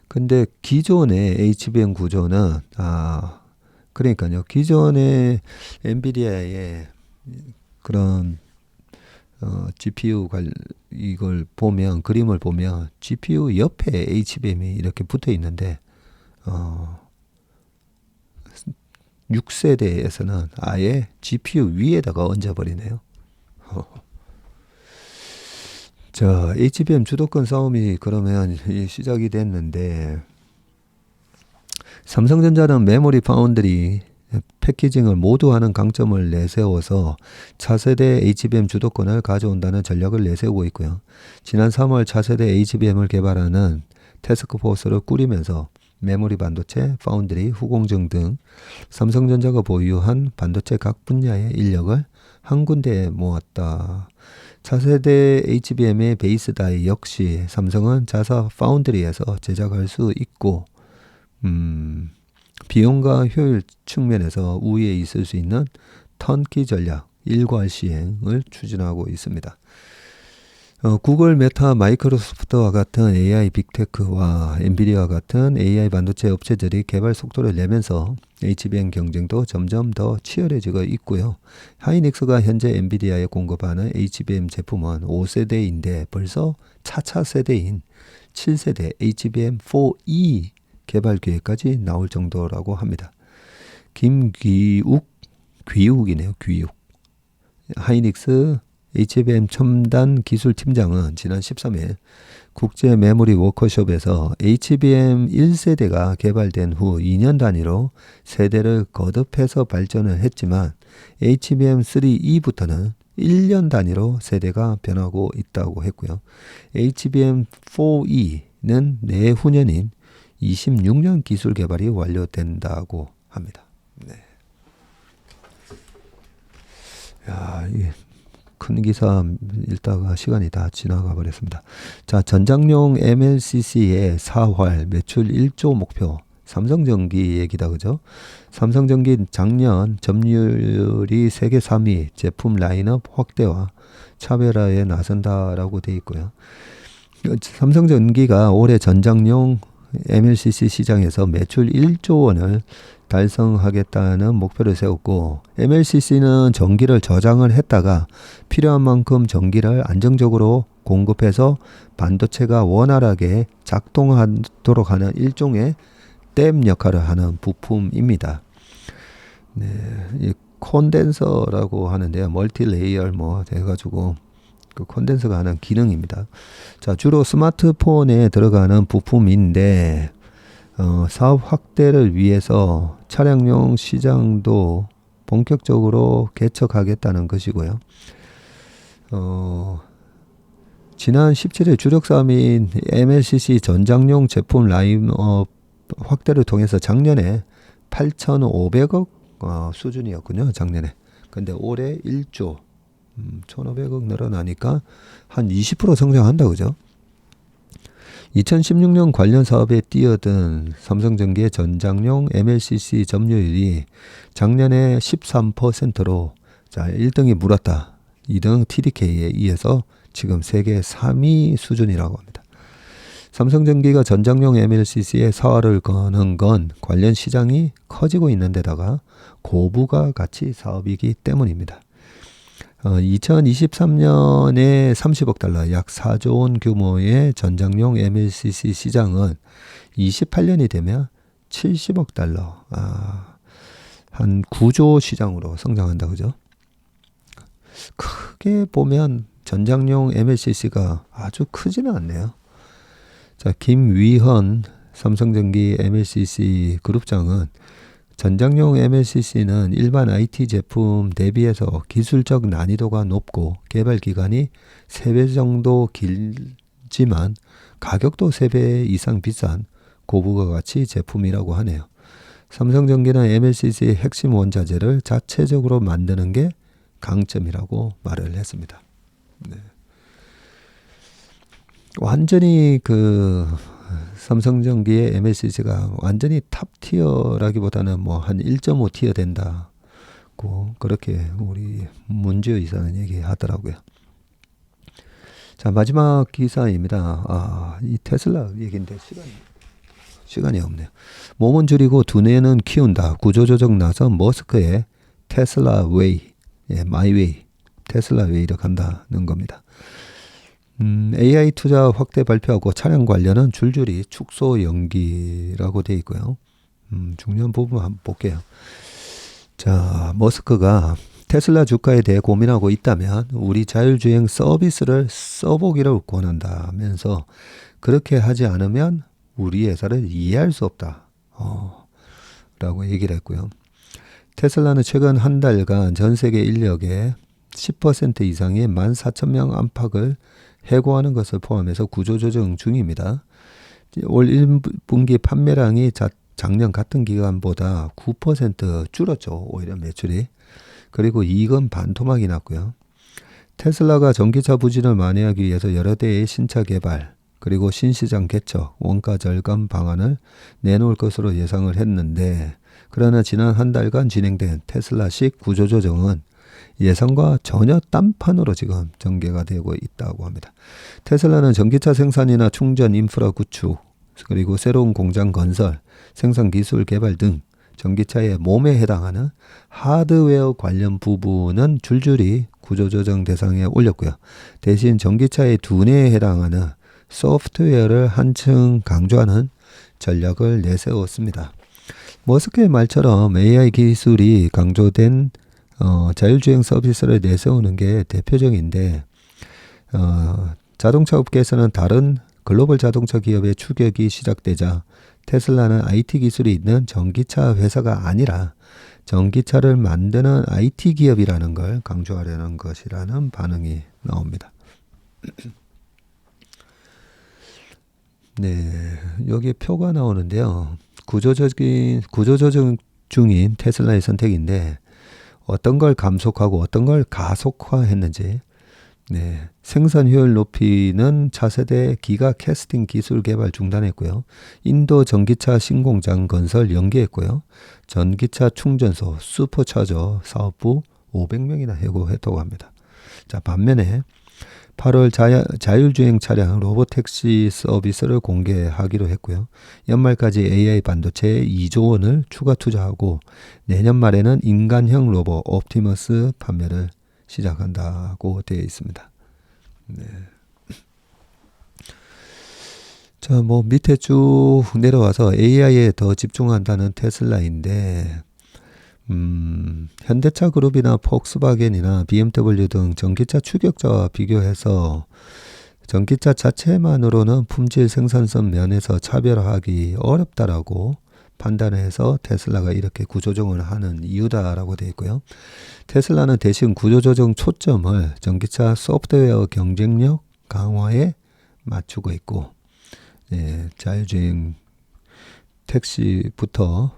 근데 기존의 HBM 구조는 그러니까요. 기존의 엔비디아의 그런 GPU 이걸 보면 그림을 보면 GPU 옆에 HBM이 이렇게 붙어 있는데 6세대에서는 아예 GPU 위에다가 얹어버리네요. 자, HBM 주도권 싸움이 그러면 시작이 됐는데 삼성전자는 메모리 파운드리 패키징을 모두 하는 강점을 내세워서 차세대 HBM 주도권을 가져온다는 전략을 내세우고 있고요. 지난 3월 차세대 HBM을 개발하는 태스크포스를 꾸리면서 메모리 반도체, 파운드리, 후공정 등 삼성전자가 보유한 반도체 각 분야의 인력을 한 군데에 모았다. 차세대 HBM의 베이스 다이 역시 삼성은 자사 파운드리에서 제작할 수 있고 비용과 효율 측면에서 우위에 있을 수 있는 턴키 전략 일괄 시행을 추진하고 있습니다. 구글, 메타, 마이크로소프트와 같은 AI 빅테크와 엔비디아와 같은 AI 반도체 업체들이 개발 속도를 내면서 HBM 경쟁도 점점 더 치열해지고 있고요. 하이닉스가 현재 엔비디아에 공급하는 HBM 제품은 5세대인데 벌써 차차 세대인 7세대 HBM4E 개발 계획까지 나올 김귀욱 하이닉스 HBM 첨단 기술팀장은 지난 13일 국제 메모리 워크숍에서 HBM 1세대가 개발된 후 2년 단위로 세대를 거듭해서 발전을 했지만 HBM3E부터는 1년 단위로 세대가 변하고 있다고 했고요. HBM4E는 내후년인 26년 기술 개발이 완료된다고 합니다. 네. 야, 이게 큰 기사 읽다가 시간이 다 지나가 버렸습니다. 자, 전장용 MLCC의 4월 매출 1조 목표. 삼성전기 얘기다, 그죠? 삼성전기 작년 점유율이 세계 3위, 제품 라인업 확대와 차별화에 나선다라고 돼 있고요. 삼성전기가 올해 전장용 MLCC 시장에서 매출 1조 원을 달성하겠다는 목표를 세웠고, MLCC는 전기를 저장을 했다가 필요한 만큼 전기를 안정적으로 공급해서 반도체가 원활하게 작동하도록 하는 일종의 댐 역할을 하는 부품입니다. 네, 이 콘덴서라고 하는데요. 멀티레이어 뭐 해가지고 그 콘덴서가 하는 기능입니다. 자, 주로 스마트폰에 들어가는 부품인데 사업 확대를 위해서 차량용 시장도 본격적으로 개척하겠다는 것이고요. 지난 17일 주력 사업인 MLCC 전장용 제품 라인업 확대를 통해서 작년에 8,500억 수준이었군요. 작년에. 근데 올해 1조 1,500억 늘어나니까 한 20% 성장한다, 그죠? 2016년 관련 사업에 뛰어든 삼성전기의 전장용 MLCC 점유율이 작년에 13%로 자, 1등이 물었다. 2등 TDK에 이어서 지금 세계 3위 수준이라고 합니다. 삼성전기가 전장용 MLCC에 사활을 거는 건 관련 시장이 커지고 있는 데다가 고부가 가치 사업이기 때문입니다. 2023년에 30억 달러, 약 4조 원 규모의 전장용 MLCC 시장은 28년이 되면 70억 달러, 한 9조 시장으로 성장한다, 그죠? 크게 보면 전장용 MLCC가 아주 크지는 않네요. 자, 김위헌 삼성전기 MLCC 그룹장은 전장용 MLCC는 일반 IT 제품 대비해서 기술적 난이도가 높고 개발 기간이 3배 정도 길지만 가격도 3배 이상 비싼 고부가 가치 제품이라고 하네요. 삼성전기는 MLCC의 핵심 원자재를 자체적으로 만드는 게 강점이라고 말을 했습니다. 네. 완전히 삼성전기의 MLCC가 완전히 탑 티어라기보다는 뭐 한 1.5 티어 된다고 그렇게 우리 문지호 이사는 얘기하더라고요. 자, 마지막 기사입니다. 이 테슬라 얘기인데 시간이 없네요. 몸은 줄이고 두뇌는 키운다. 구조조정 나선 머스크의 테슬라 웨이, 마이웨이, 테슬라 웨이로 간다는 겁니다. AI 투자 확대 발표하고 차량 관련은 줄줄이 축소 연기라고 되어 있고요. 중요한 부분 한번 볼게요. 자, 머스크가 테슬라 주가에 대해 고민하고 있다면 우리 자율주행 서비스를 써보기를 권한다면서 그렇게 하지 않으면 우리 회사를 이해할 수 없다. 라고 얘기를 했고요. 테슬라는 최근 한 달간 전 세계 인력의 10% 이상의 14,000명 안팎을 해고하는 것을 포함해서 구조조정 중입니다. 올 1분기 판매량이 작년 같은 기간보다 9% 줄었죠. 오히려 매출이. 그리고 이익은 반토막이 났고요. 테슬라가 전기차 부진을 만회하기 위해서 여러 대의 신차 개발, 그리고 신시장 개척, 원가 절감 방안을 내놓을 것으로 예상을 했는데, 그러나 지난 한 달간 진행된 테슬라식 구조조정은 예상과 전혀 딴판으로 지금 전개가 되고 있다고 합니다. 테슬라는 전기차 생산이나 충전 인프라 구축, 그리고 새로운 공장 건설, 생산 기술 개발 등 전기차의 몸에 해당하는 하드웨어 관련 부분은 줄줄이 구조조정 대상에 올렸고요. 대신 전기차의 두뇌에 해당하는 소프트웨어를 한층 강조하는 전략을 내세웠습니다. 머스크의 말처럼 AI 기술이 강조된 자율주행 서비스를 내세우는 게 대표적인데, 자동차 업계에서는 다른 글로벌 자동차 기업의 추격이 시작되자 테슬라는 IT 기술이 있는 전기차 회사가 아니라 전기차를 만드는 IT 기업이라는 걸 강조하려는 것이라는 반응이 나옵니다. 네, 여기 표가 나오는데요. 구조조정 중인 테슬라의 선택인데 어떤 걸 감속하고 어떤 걸 가속화했는지, 네, 생산 효율 높이는 차세대 기가 캐스팅 기술 개발 중단했고요. 인도 전기차 신공장 건설 연기했고요. 전기차 충전소 슈퍼차저 사업부 500명이나 해고했다고 합니다. 자, 반면에 8월 자율주행 차량 로보택시 서비스를 공개하기로 했고요. 연말까지 AI 반도체에 2조 원을 추가 투자하고 내년 말에는 인간형 로봇 옵티머스 판매를 시작한다고 되어 있습니다. 네. 자, 뭐 밑에 쭉 내려와서 AI에 더 집중한다는 테슬라인데, 현대차 그룹이나 폭스바겐이나 BMW 등 전기차 추격자와 비교해서 전기차 자체만으로는 품질 생산성 면에서 차별화하기 어렵다라고 판단해서 테슬라가 이렇게 구조조정을 하는 이유다라고 되어 있고요. 테슬라는 대신 구조조정 초점을 전기차 소프트웨어 경쟁력 강화에 맞추고 있고, 예, 자율주행 택시부터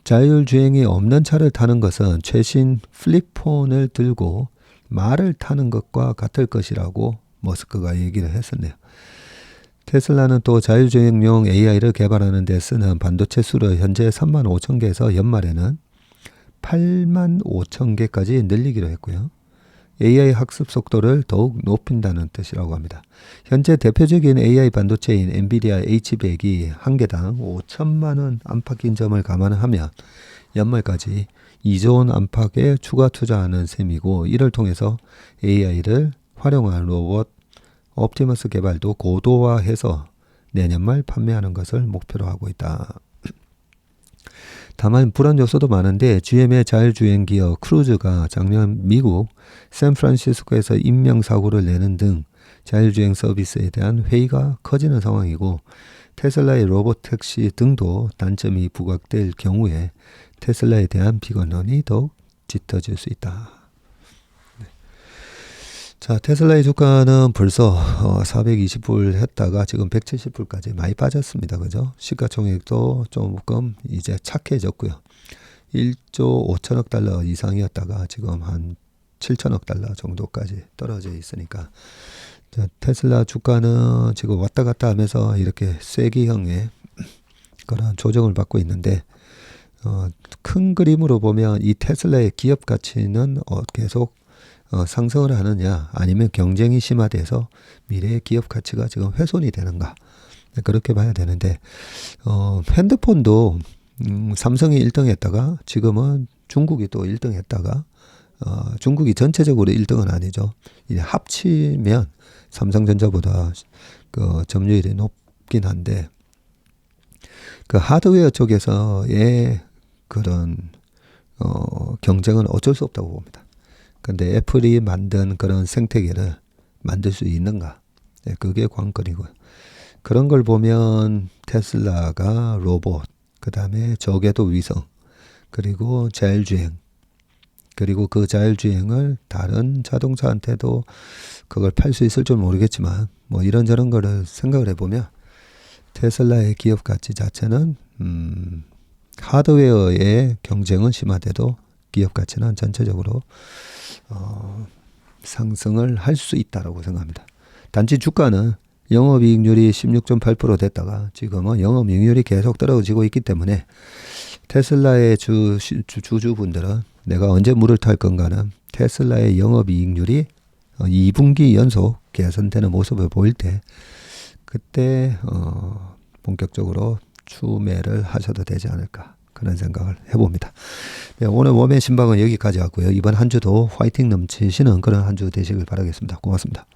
자율주행이 없는 차를 타는 것은 최신 플립폰을 들고 말을 타는 것과 같을 것이라고 머스크가 얘기를 했었네요. 테슬라는 또 자율주행용 AI를 개발하는 데 쓰는 반도체 수를 현재 3만 5천 개에서 연말에는 8만 5천 개까지 늘리기로 했고요. AI 학습 속도를 더욱 높인다는 뜻이라고 합니다. 현재 대표적인 AI 반도체인 엔비디아 H100이 한 개당 5천만 원 안팎인 점을 감안하면 연말까지 2조 원 안팎에 추가 투자하는 셈이고, 이를 통해서 AI를 활용한 로봇 옵티머스 개발도 고도화해서 내년 말 판매하는 것을 목표로 하고 있다. 다만 불안 요소도 많은데 GM의 자율주행 기어 크루즈가 작년 미국 샌프란시스코에서 인명사고를 내는 등 자율주행 서비스에 대한 회의가 커지는 상황이고, 테슬라의 로봇택시 등도 단점이 부각될 경우에 테슬라에 대한 비관론이 더욱 짙어질 수 있다. 자, 테슬라의 주가는 벌써 420불 했다가 지금 170불까지 많이 빠졌습니다. 그죠? 시가총액도 조금 이제 착해졌고요. 1조 5천억 달러 이상이었다가 지금 한 7천억 달러 정도까지 떨어져 있으니까, 자, 테슬라 주가는 지금 왔다 갔다 하면서 이렇게 쐐기형의 그런 조정을 받고 있는데, 큰 그림으로 보면 이 테슬라의 기업 가치는 계속 상승을 하느냐, 아니면 경쟁이 심화돼서 미래의 기업 가치가 지금 훼손이 되는가, 그렇게 봐야 되는데, 핸드폰도 삼성이 1등 했다가 지금은 중국이 또 1등 했다가, 중국이 전체적으로 1등은 아니죠. 이제 합치면 삼성전자보다 그 점유율이 높긴 한데, 그 하드웨어 쪽에서의 그런 경쟁은 어쩔 수 없다고 봅니다. 근데 애플이 만든 그런 생태계를 만들 수 있는가? 네, 그게 관건이고요. 그런 걸 보면 테슬라가 로봇, 그 다음에 저궤도 위성, 그리고 자율주행, 그리고 그 자율주행을 다른 자동차한테도 그걸 팔 수 있을 줄 모르겠지만, 뭐 이런저런 거를 생각을 해보면 테슬라의 기업 가치 자체는 하드웨어의 경쟁은 심화돼도 기업 가치는 전체적으로 상승을 할 수 있다라고 생각합니다. 단지 주가는 영업이익률이 16.8% 됐다가 지금은 영업이익률이 계속 떨어지고 있기 때문에 테슬라의 주주분들은 내가 언제 물을 탈 건가는 테슬라의 영업이익률이 2분기 연속 개선되는 모습을 보일 때, 그때 본격적으로 추매를 하셔도 되지 않을까, 그런 생각을 해봅니다. 네, 오늘 웜의 신방은 여기까지 하고요. 이번 한 주도 화이팅 넘치시는 그런 한 주 되시길 바라겠습니다. 고맙습니다.